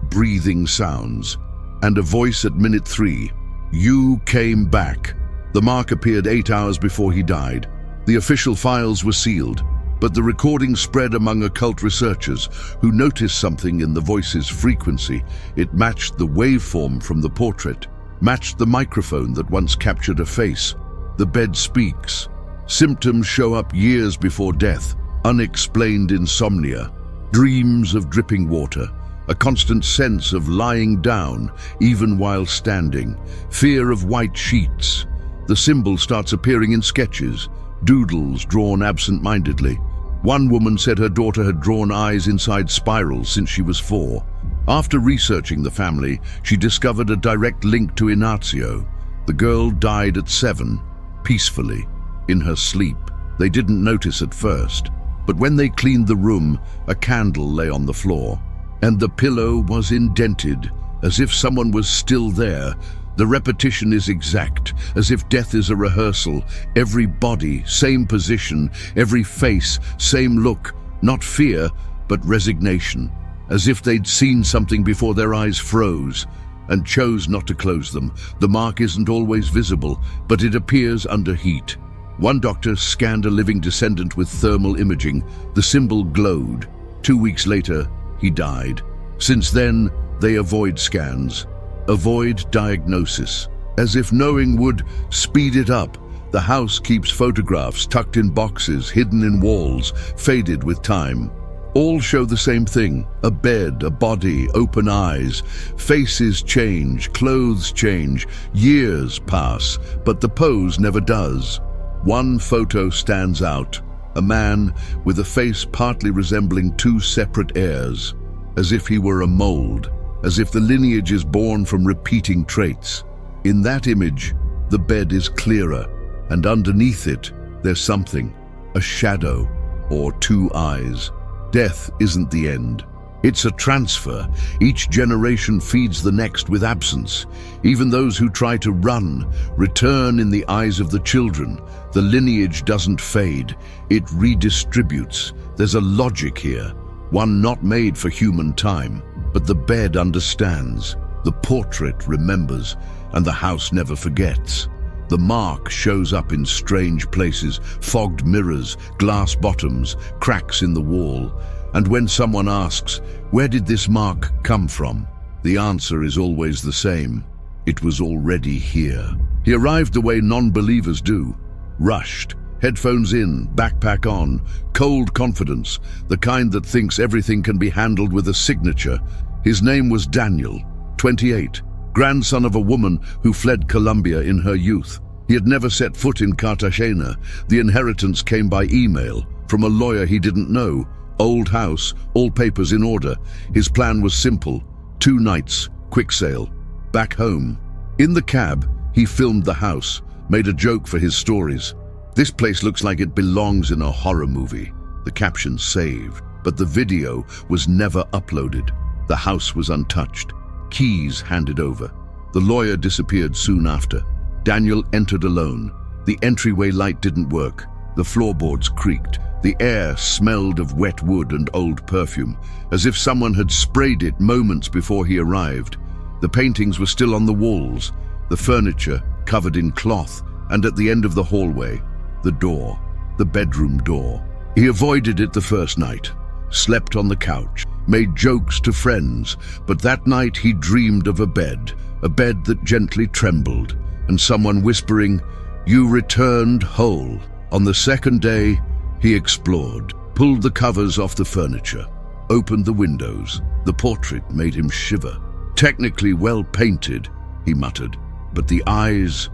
breathing sounds, and a voice at minute 3, "You came back." The mark appeared 8 hours before he died. The official files were sealed, but the recording spread among occult researchers who noticed something in the voice's frequency. It matched the waveform from the portrait, matched the microphone that once captured a face. The bed speaks. Symptoms show up years before death: unexplained insomnia, dreams of dripping water, a constant sense of lying down even while standing, fear of white sheets. The symbol starts appearing in sketches, doodles drawn absent-mindedly. One woman said her daughter had drawn eyes inside spirals since she was 4. After researching the family, she discovered a direct link to Ignacio. The girl died at 7, peacefully, in her sleep. They didn't notice at first, but when they cleaned the room, a candle lay on the floor, and the pillow was indented, as if someone was still there. The repetition is exact, as if death is a rehearsal. Every body, same position, every face, same look. Not fear, but resignation, as if they'd seen something before their eyes froze and chose not to close them. The mark isn't always visible, but it appears under heat. One doctor scanned a living descendant with thermal imaging. The symbol glowed. 2 weeks later, he died. Since then, they avoid scans, avoid diagnosis, as if knowing would speed it up. The house keeps photographs tucked in boxes, hidden in walls, faded with time. All show the same thing: a bed, a body, open eyes. Faces change, clothes change, years pass, but the pose never does. One photo stands out: a man with a face partly resembling 2 separate heirs, as if he were a mold, as if the lineage is born from repeating traits. In that image, the bed is clearer, and underneath it, there's something: a shadow or 2 eyes. Death isn't the end. It's a transfer. Each generation feeds the next with absence. Even those who try to run return in the eyes of the children. The lineage doesn't fade, it redistributes. There's a logic here, one not made for human time. But the bed understands, the portrait remembers, and the house never forgets. The mark shows up in strange places: fogged mirrors, glass bottoms, cracks in the wall. And when someone asks, "Where did this mark come from?" the answer is always the same: it was already here. He arrived the way non-believers do: rushed, headphones in, backpack on, cold confidence, the kind that thinks everything can be handled with a signature. His name was Daniel, 28, grandson of a woman who fled Colombia in her youth. He had never set foot in Cartagena. The inheritance came by email, from a lawyer he didn't know. Old house, all papers in order. His plan was simple: 2 nights, quick sale, back home. In the cab, he filmed the house, made a joke for his stories. "This place looks like it belongs in a horror movie." The caption saved, but the video was never uploaded. The house was untouched, keys handed over. The lawyer disappeared soon after. Daniel entered alone, The entryway light didn't work. The floorboards creaked. The air smelled of wet wood and old perfume, as if someone had sprayed it moments before he arrived. The paintings were still on the walls, the furniture covered in cloth, and at the end of the hallway, the door, the bedroom door. He avoided it the first night, slept on the couch, made jokes to friends, but that night he dreamed of a bed that gently trembled, and someone whispering, "You returned whole." On the second day, he explored, pulled the covers off the furniture, opened the windows. The portrait made him shiver. "Technically well painted," he muttered, but the eyes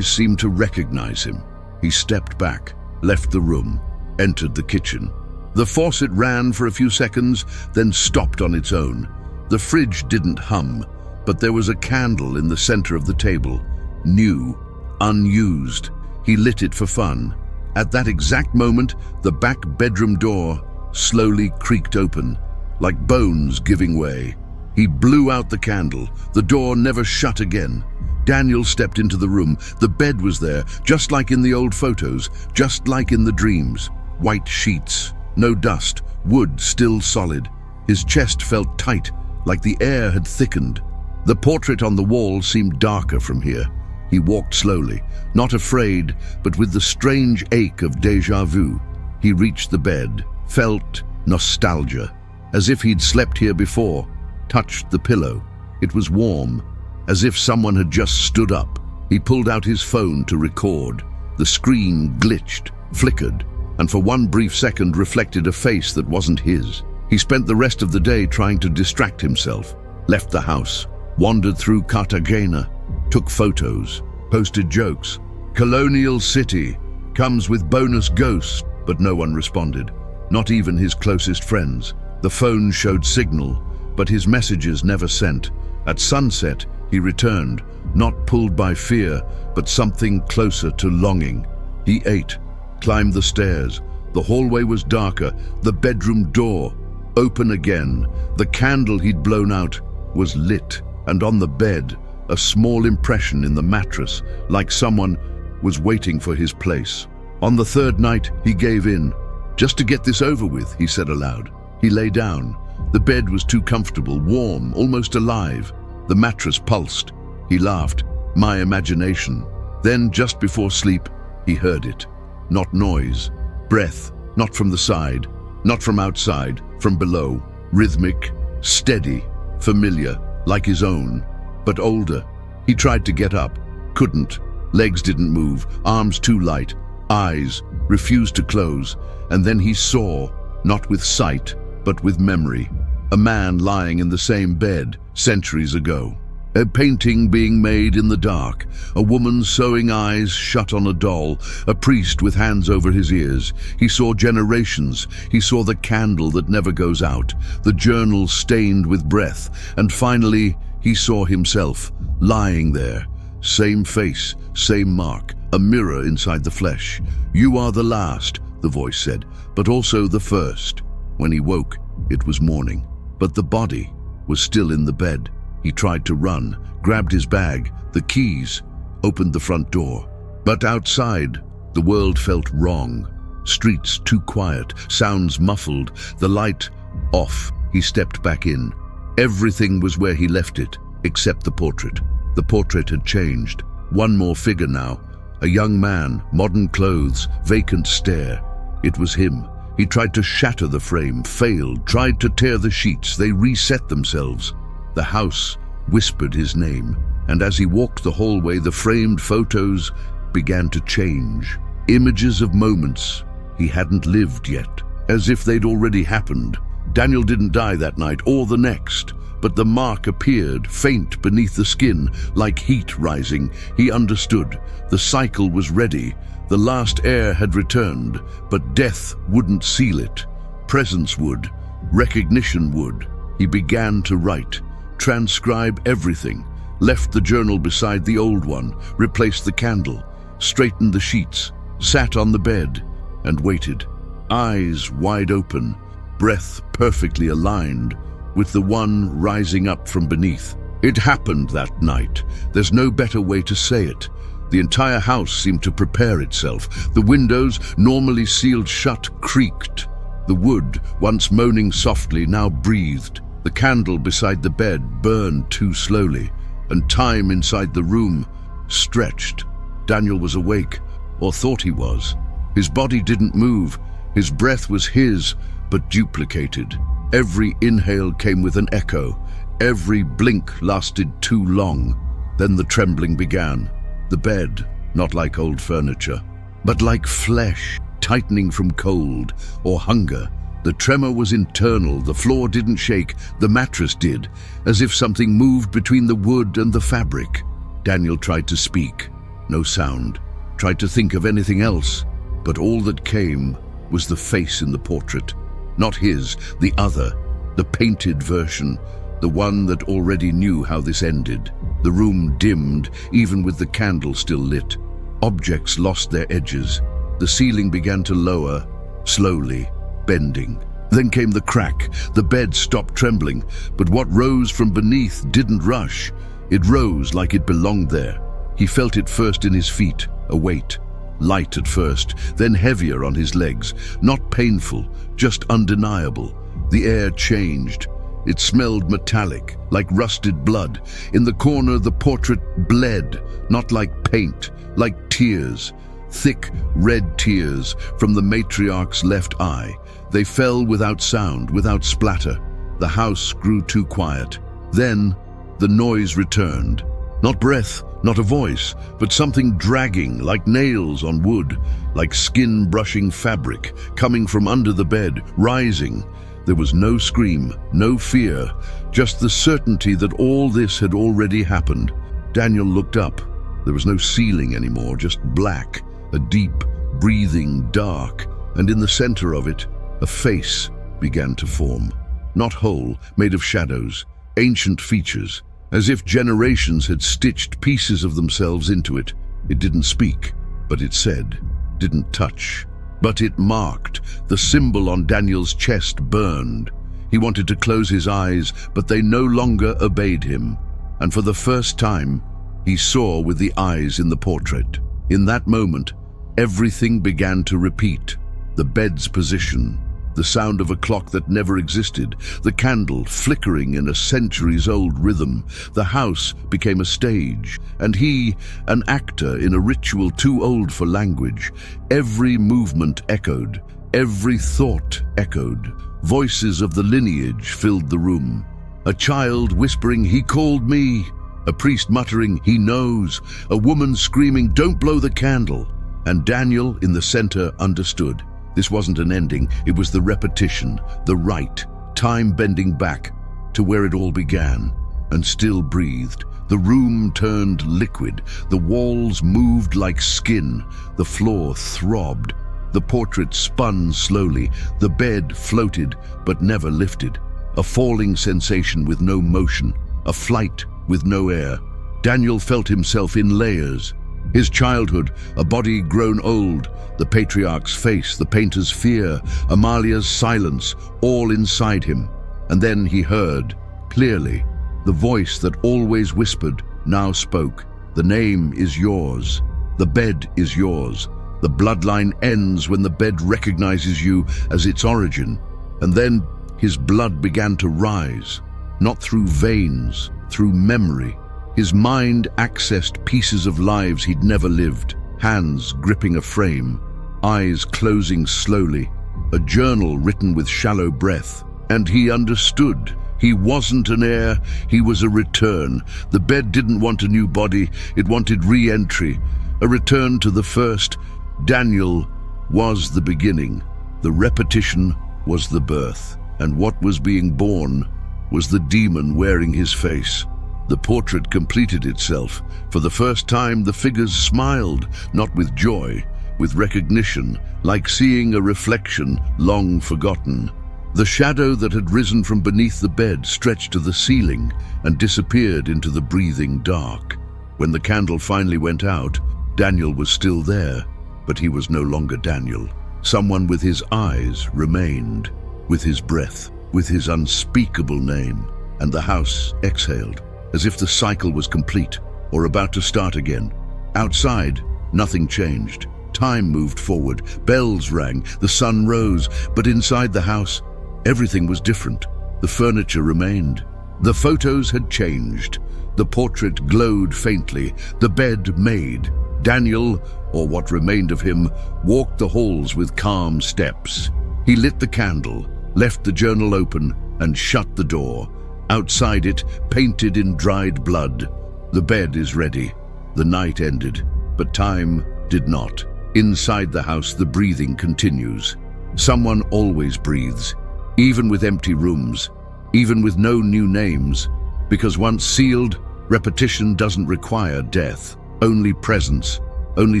seemed to recognize him. He stepped back, left the room, entered the kitchen. The faucet ran for a few seconds, then stopped on its own. The fridge didn't hum, but there was a candle in the center of the table, new, unused. He lit it for fun. At that exact moment, the back bedroom door slowly creaked open, like bones giving way. He blew out the candle. The door never shut again. Daniel stepped into the room. The bed was there, just like in the old photos, just like in the dreams. White sheets, no dust, wood still solid. His chest felt tight, like the air had thickened. The portrait on the wall seemed darker from here. He walked slowly, not afraid, but with the strange ache of déjà vu. He reached the bed, felt nostalgia, as if he'd slept here before, touched the pillow. It was warm, as if someone had just stood up. He pulled out his phone to record. The screen glitched, flickered, and for one brief second reflected a face that wasn't his. He spent the rest of the day trying to distract himself, left the house, wandered through Cartagena, took photos, posted jokes. Colonial City comes with bonus ghosts, but no one responded, not even his closest friends. The phone showed signal, but his messages never sent. At sunset, he returned, not pulled by fear, but something closer to longing. He ate, climbed the stairs. The hallway was darker, the bedroom door open again. The candle he'd blown out was lit, and on the bed, a small impression in the mattress, like someone was waiting for his place. On the third night, he gave in. "Just to get this over with," he said aloud. He lay down. The bed was too comfortable, warm, almost alive. The mattress pulsed. He laughed. "My imagination." Then, just before sleep, he heard it. Not noise. Breath, not from the side, not from outside, from below. Rhythmic, steady, familiar, like his own, but older. He tried to get up, couldn't. Legs didn't move, arms too light, eyes refused to close. And then he saw, not with sight, but with memory, a man lying in the same bed centuries ago. A painting being made in the dark, a woman sewing eyes shut on a doll, a priest with hands over his ears. He saw generations. He saw the candle that never goes out, the journal stained with breath, and finally he saw himself lying there. Same face, same mark, a mirror inside the flesh. "You are the last," the voice said, "but also the first." When he woke, it was morning, but the body was still in the bed. He tried to run, grabbed his bag, the keys, opened the front door. But outside, the world felt wrong. Streets too quiet, sounds muffled, the light off. He stepped back in. Everything was where he left it, except the portrait. The portrait had changed. One more figure now. A young man, modern clothes, vacant stare. It was him. He tried to shatter the frame, failed, tried to tear the sheets. They reset themselves. The house whispered his name, and as he walked the hallway, the framed photos began to change. Images of moments he hadn't lived yet, as if they'd already happened. Daniel didn't die that night or the next, but the mark appeared, faint beneath the skin, like heat rising. He understood. The cycle was ready. The last heir had returned, but death wouldn't seal it. Presence would. Recognition would. He began to write, transcribe everything, left the journal beside the old one, replaced the candle, straightened the sheets, sat on the bed, and waited. Eyes wide open, breath perfectly aligned with the one rising up from beneath. It happened that night. There's no better way to say it. The entire house seemed to prepare itself. The windows, normally sealed shut, creaked. The wood, once moaning softly, now breathed. The candle beside the bed burned too slowly, and time inside the room stretched. Daniel was awake, or thought he was. His body didn't move. His breath was his, but duplicated. Every inhale came with an echo. Every blink lasted too long. Then the trembling began. The bed, not like old furniture, but like flesh, tightening from cold or hunger. The tremor was internal. The floor didn't shake. The mattress did, as if something moved between the wood and the fabric. Daniel tried to speak. No sound. Tried to think of anything else, but all that came was the face in the portrait. Not his, the other, the painted version, the one that already knew how this ended. The room dimmed, even with the candle still lit. Objects lost their edges. The ceiling began to lower, slowly, bending. Then came the crack. The bed stopped trembling, but what rose from beneath didn't rush. It rose like it belonged there. He felt it first in his feet, a weight. Light at first, then heavier on his legs. Not painful, just undeniable. The air changed. It smelled metallic, like rusted blood. In the corner, the portrait bled, not like paint, like tears. Thick, red tears from the matriarch's left eye. They fell without sound, without splatter. The house grew too quiet. Then, the noise returned. Not breath, not a voice, but something dragging, like nails on wood, like skin brushing fabric, coming from under the bed, rising. There was no scream, no fear, just the certainty that all this had already happened. Daniel looked up. There was no ceiling anymore, just black, a deep, breathing dark, and in the center of it, a face began to form. Not whole, made of shadows, ancient features, as if generations had stitched pieces of themselves into it. It didn't speak, but it said, didn't touch. But it marked. The symbol on Daniel's chest burned. He wanted to close his eyes, but they no longer obeyed him. And for the first time, he saw with the eyes in the portrait. In that moment, everything began to repeat. The bed's position, the sound of a clock that never existed, the candle flickering in a centuries-old rhythm. The house became a stage, and he, an actor in a ritual too old for language. Every movement echoed, every thought echoed. Voices of the lineage filled the room. A child whispering, "He called me." A priest muttering, "He knows." A woman screaming, "Don't blow the candle." And Daniel, in the center, understood. This wasn't an ending, it was the repetition, the rite, time bending back to where it all began, and still breathed. The room turned liquid, the walls moved like skin, the floor throbbed. The portrait spun slowly, the bed floated but never lifted. A falling sensation with no motion, a flight with no air. Daniel felt himself in layers. His childhood, a body grown old, the patriarch's face, the painter's fear, Amalia's silence, all inside him. And then he heard, clearly, the voice that always whispered, now spoke. The name is yours. The bed is yours. The bloodline ends when the bed recognizes you as its origin. And then his blood began to rise, not through veins, through memory. His mind accessed pieces of lives he'd never lived, hands gripping a frame, eyes closing slowly, a journal written with shallow breath. And he understood. He wasn't an heir, he was a return. The bed didn't want a new body, it wanted re-entry, a return to the first. Daniel was the beginning. The repetition was the birth. And what was being born was the demon wearing his face. The portrait completed itself. For the first time, the figures smiled, not with joy, with recognition, like seeing a reflection long forgotten. The shadow that had risen from beneath the bed stretched to the ceiling and disappeared into the breathing dark. When the candle finally went out, Daniel was still there, but he was no longer Daniel. Someone with his eyes remained, with his breath, with his unspeakable name, and the house exhaled, as if the cycle was complete or about to start again. Outside, nothing changed. Time moved forward, bells rang, the sun rose, but inside the house, everything was different. The furniture remained. The photos had changed. The portrait glowed faintly, the bed made. Daniel, or what remained of him, walked the halls with calm steps. He lit the candle, left the journal open, and shut the door. Outside it, painted in dried blood. The bed is ready. The night ended, but time did not. Inside the house, the breathing continues. Someone always breathes, even with empty rooms, even with no new names, because once sealed, repetition doesn't require death, only presence, only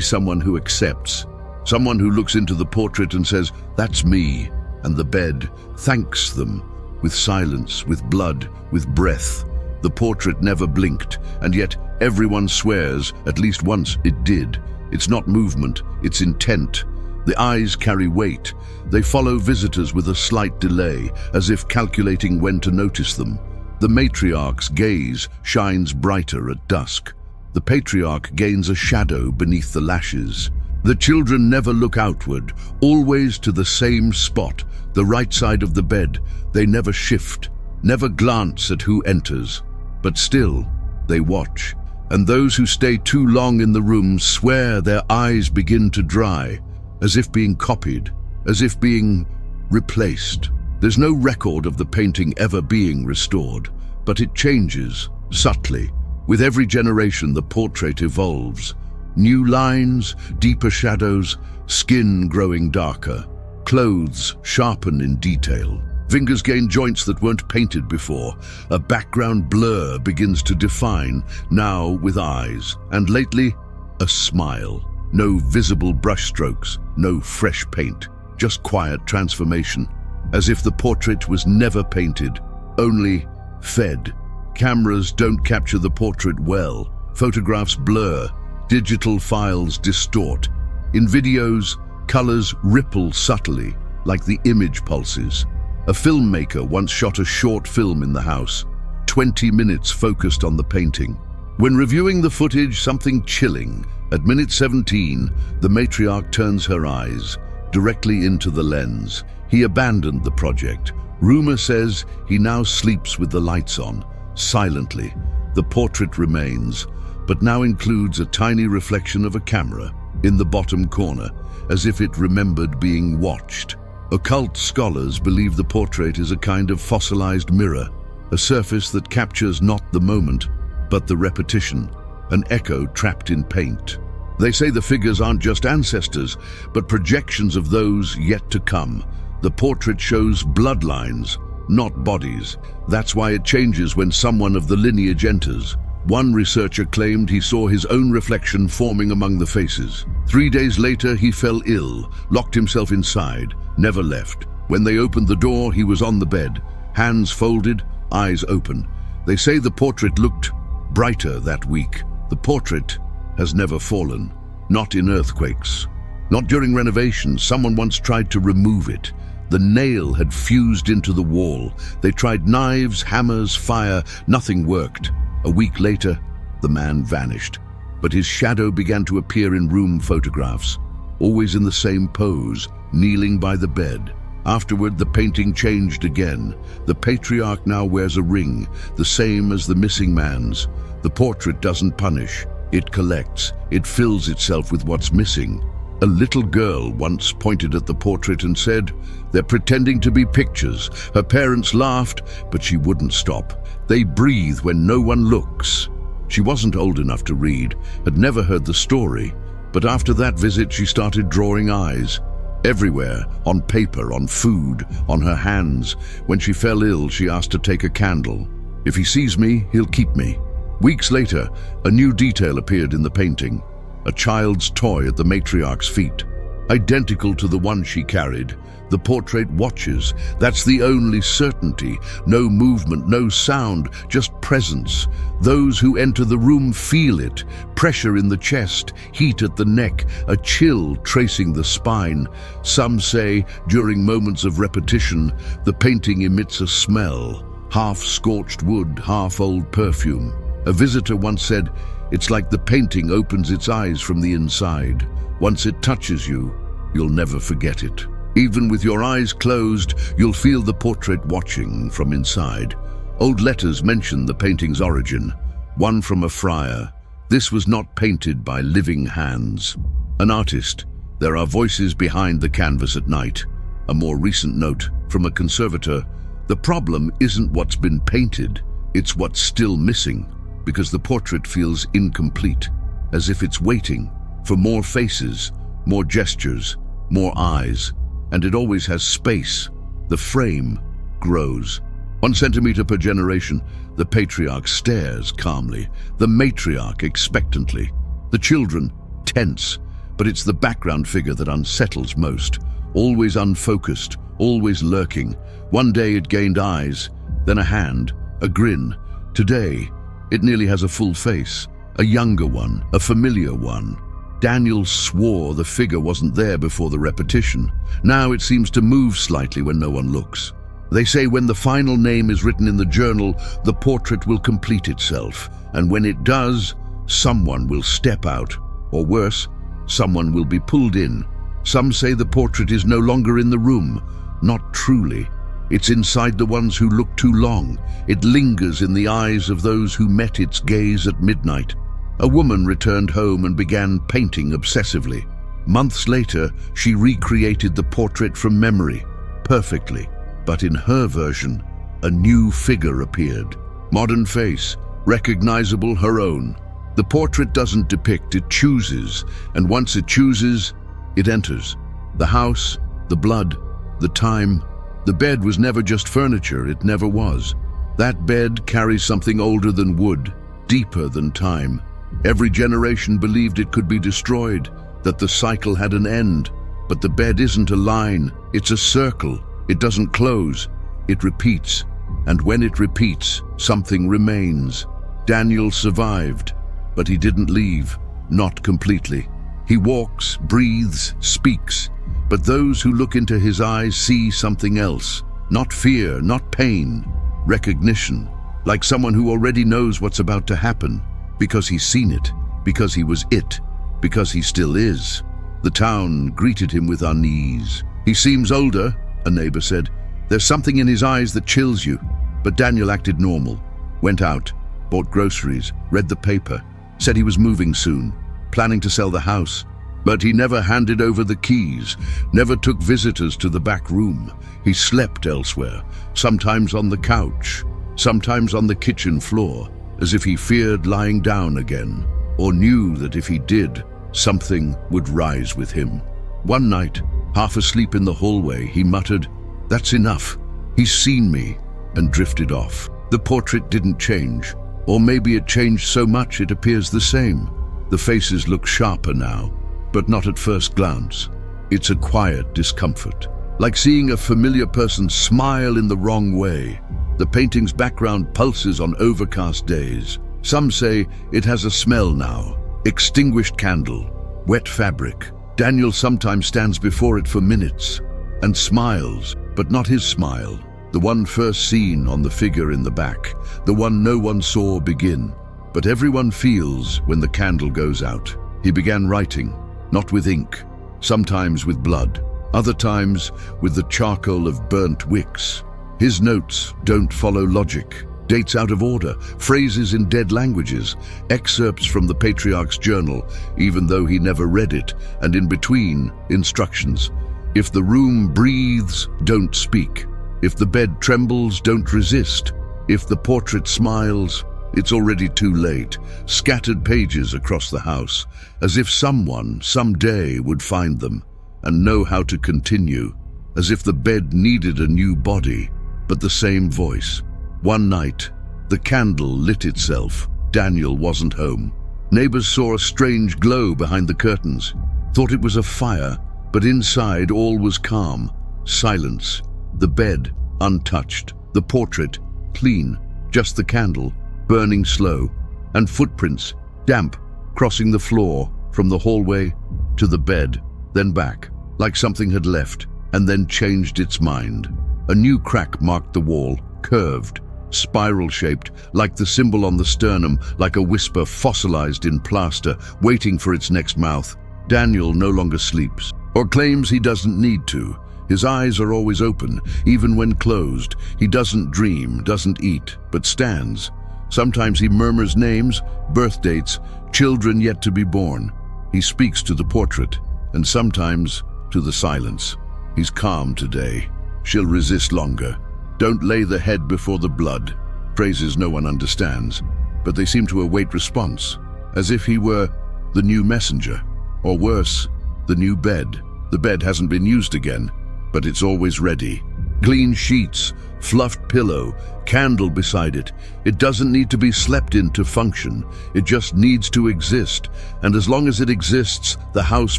someone who accepts, someone who looks into the portrait and says, "That's me," and the bed thanks them, with silence, with blood, with breath. The portrait never blinked, and yet everyone swears at least once it did. It's not movement, it's intent. The eyes carry weight. They follow visitors with a slight delay, as if calculating when to notice them. The matriarch's gaze shines brighter at dusk. The patriarch gains a shadow beneath the lashes. The children never look outward, always to the same spot, the right side of the bed. They never shift, never glance at who enters. But still, they watch. And those who stay too long in the room swear their eyes begin to dry, as if being copied, as if being replaced. There's no record of the painting ever being restored, but it changes, subtly. With every generation, the portrait evolves. New lines, deeper shadows, skin growing darker, clothes sharpen in detail. Fingers gain joints that weren't painted before. A background blur begins to define, now with eyes. And lately, a smile. No visible brushstrokes, no fresh paint, just quiet transformation. As if the portrait was never painted, only fed. Cameras don't capture the portrait well. Photographs blur, digital files distort. In videos, colors ripple subtly, like the image pulses. A filmmaker once shot a short film in the house, 20 minutes focused on the painting. When reviewing the footage, something chilling. At minute 17, the matriarch turns her eyes directly into the lens. He abandoned the project. Rumor says he now sleeps with the lights on, silently. The portrait remains, but now includes a tiny reflection of a camera in the bottom corner, as if it remembered being watched. Occult scholars believe the portrait is a kind of fossilized mirror, a surface that captures not the moment, but the repetition, an echo trapped in paint. They say the figures aren't just ancestors, but projections of those yet to come. The portrait shows bloodlines, not bodies. That's why it changes when someone of the lineage enters. One researcher claimed he saw his own reflection forming among the faces. 3 days later, he fell ill, locked himself inside, never left. When they opened the door, he was on the bed, hands folded, eyes open. They say the portrait looked brighter that week. The portrait has never fallen, not in earthquakes. Not during renovations. Someone once tried to remove it. The nail had fused into the wall. They tried knives, hammers, fire. Nothing worked. A week later, the man vanished. But his shadow began to appear in room photographs, always in the same pose, kneeling by the bed. Afterward, the painting changed again. The patriarch now wears a ring, the same as the missing man's. The portrait doesn't punish. It collects. It fills itself with what's missing. A little girl once pointed at the portrait and said, "They're pretending to be pictures." Her parents laughed, but she wouldn't stop. They breathe when no one looks. She wasn't old enough to read, had never heard the story. But after that visit, she started drawing eyes. Everywhere, on paper, on food, on her hands. When she fell ill, she asked to take a candle. "If he sees me, he'll keep me." Weeks later, a new detail appeared in the painting. A child's toy at the matriarch's feet, identical to the one she carried. The portrait watches. That's the only certainty. No movement, no sound, just presence. Those who enter the room feel it. Pressure in the chest, heat at the neck, a chill tracing the spine. Some say, during moments of repetition, the painting emits a smell. Half scorched wood, half old perfume. A visitor once said, It's like the painting opens its eyes from the inside. Once it touches you, you'll never forget it. Even with your eyes closed, you'll feel the portrait watching from inside. Old letters mention the painting's origin. One from a friar. This was not painted by living hands. An artist. There are voices behind the canvas at night. A more recent note from a conservator. The problem isn't what's been painted, it's what's still missing, because the portrait feels incomplete, as if it's waiting for more faces, more gestures, more eyes, and it always has space. The frame grows. 1 centimeter per generation. The patriarch stares calmly, the matriarch expectantly, the children tense, but it's the background figure that unsettles most. Always unfocused, always lurking. One day it gained eyes, then a hand, a grin. Today, it nearly has a full face, a younger one, a familiar one. Daniel swore the figure wasn't there before the repetition. Now it seems to move slightly when no one looks. They say when the final name is written in the journal, the portrait will complete itself. And when it does, someone will step out. Or worse, someone will be pulled in. Some say the portrait is no longer in the room. Not truly. It's inside the ones who look too long. It lingers in the eyes of those who met its gaze at midnight. A woman returned home and began painting obsessively. Months later, she recreated the portrait from memory, perfectly. But in her version, a new figure appeared. Modern face, recognizable, her own. The portrait doesn't depict, it chooses, and once it chooses, it enters. The house, the blood, the time. The bed was never just furniture, it never was. That bed carries something older than wood, deeper than time. Every generation believed it could be destroyed, that the cycle had an end. But the bed isn't a line, it's a circle. It doesn't close, it repeats. And when it repeats, something remains. Daniel survived, but he didn't leave, not completely. He walks, breathes, speaks, but those who look into his eyes see something else. Not fear, not pain, recognition, like someone who already knows what's about to happen, because he's seen it, because he was it, because he still is. The town greeted him with unease. He seems older, a neighbor said. There's something in his eyes that chills you. But Daniel acted normal, went out, bought groceries, read the paper, said he was moving soon, planning to sell the house. But he never handed over the keys, never took visitors to the back room. He slept elsewhere, sometimes on the couch, sometimes on the kitchen floor, as if he feared lying down again, or knew that if he did, something would rise with him. One night, half asleep in the hallway, he muttered, "That's enough. He's seen me," and drifted off. The portrait didn't change, or maybe it changed so much it appears the same. The faces look sharper now, but not at first glance. It's a quiet discomfort, like seeing a familiar person smile in the wrong way. The painting's background pulses on overcast days. Some say it has a smell now. Extinguished candle, wet fabric. Daniel sometimes stands before it for minutes and smiles, but not his smile. The one first seen on the figure in the back, the one no one saw begin. But everyone feels when the candle goes out. He began writing, not with ink, sometimes with blood, other times with the charcoal of burnt wicks. His notes don't follow logic. Dates out of order, phrases in dead languages, excerpts from the patriarch's journal, even though he never read it, and in between, instructions. If the room breathes, don't speak. If the bed trembles, don't resist. If the portrait smiles, it's already too late. Scattered pages across the house, as if someone, someday, would find them and know how to continue, as if the bed needed a new body, but the same voice. One night, the candle lit itself. Daniel wasn't home. Neighbors saw a strange glow behind the curtains, thought it was a fire, but inside all was calm, silence. The bed, untouched. The portrait, clean. Just the candle, burning slow. And footprints, damp, crossing the floor, from the hallway to the bed, then back, like something had left, and then changed its mind. A new crack marked the wall, curved, spiral-shaped, like the symbol on the sternum, like a whisper fossilized in plaster, waiting for its next mouth. Daniel no longer sleeps, or claims he doesn't need to. His eyes are always open, even when closed. He doesn't dream, doesn't eat, but stands. Sometimes he murmurs names, birth dates, children yet to be born. He speaks to the portrait, and sometimes to the silence. He's calm today. She'll resist longer. Don't lay the head before the blood. Phrases no one understands, but they seem to await response, as if he were the new messenger, or worse, the new bed. The bed hasn't been used again, but it's always ready. Clean sheets, fluffed pillow, candle beside it. It doesn't need to be slept in to function. It just needs to exist. And as long as it exists, the house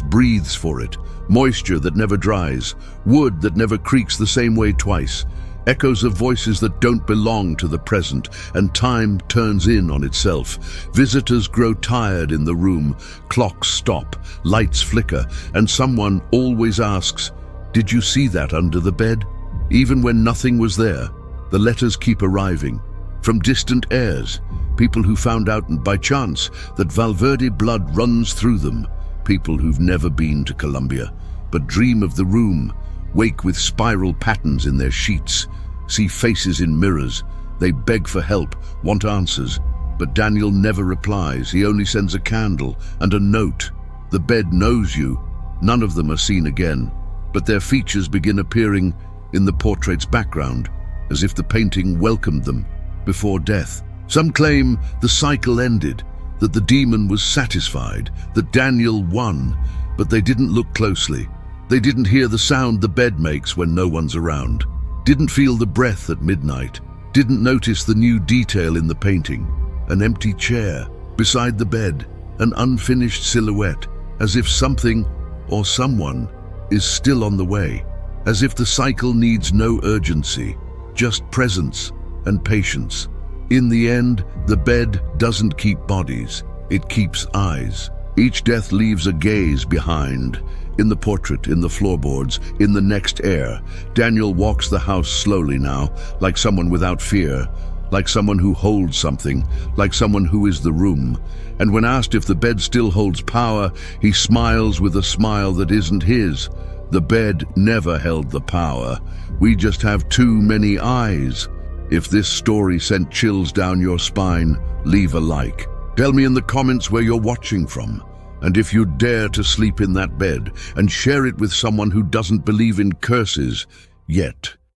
breathes for it. Moisture that never dries, wood that never creaks the same way twice, echoes of voices that don't belong to the present, and time turns in on itself. Visitors grow tired in the room, clocks stop, lights flicker, and someone always asks, "Did you see that under the bed?" Even when nothing was there, the letters keep arriving. From distant heirs, people who found out by chance that Valverde blood runs through them. People who've never been to Colombia, but dream of the room, wake with spiral patterns in their sheets, see faces in mirrors. They beg for help, want answers, but Daniel never replies. He only sends a candle and a note. The bed knows you. None of them are seen again, but their features begin appearing in the portrait's background, as if the painting welcomed them before death. Some claim the cycle ended, that the demon was satisfied, that Daniel won, but they didn't look closely. They didn't hear the sound the bed makes when no one's around, didn't feel the breath at midnight, didn't notice the new detail in the painting, an empty chair beside the bed, an unfinished silhouette, as if something or someone is still on the way, as if the cycle needs no urgency, just presence and patience. In the end, the bed doesn't keep bodies, it keeps eyes. Each death leaves a gaze behind, in the portrait, in the floorboards, in the next heir. Daniel walks the house slowly now, like someone without fear, like someone who holds something, like someone who is the room. And when asked if the bed still holds power, he smiles with a smile that isn't his. The bed never held the power. We just have too many eyes. If this story sent chills down your spine, leave a like. Tell me in the comments where you're watching from, and if you dare to sleep in that bed, and share it with someone who doesn't believe in curses yet.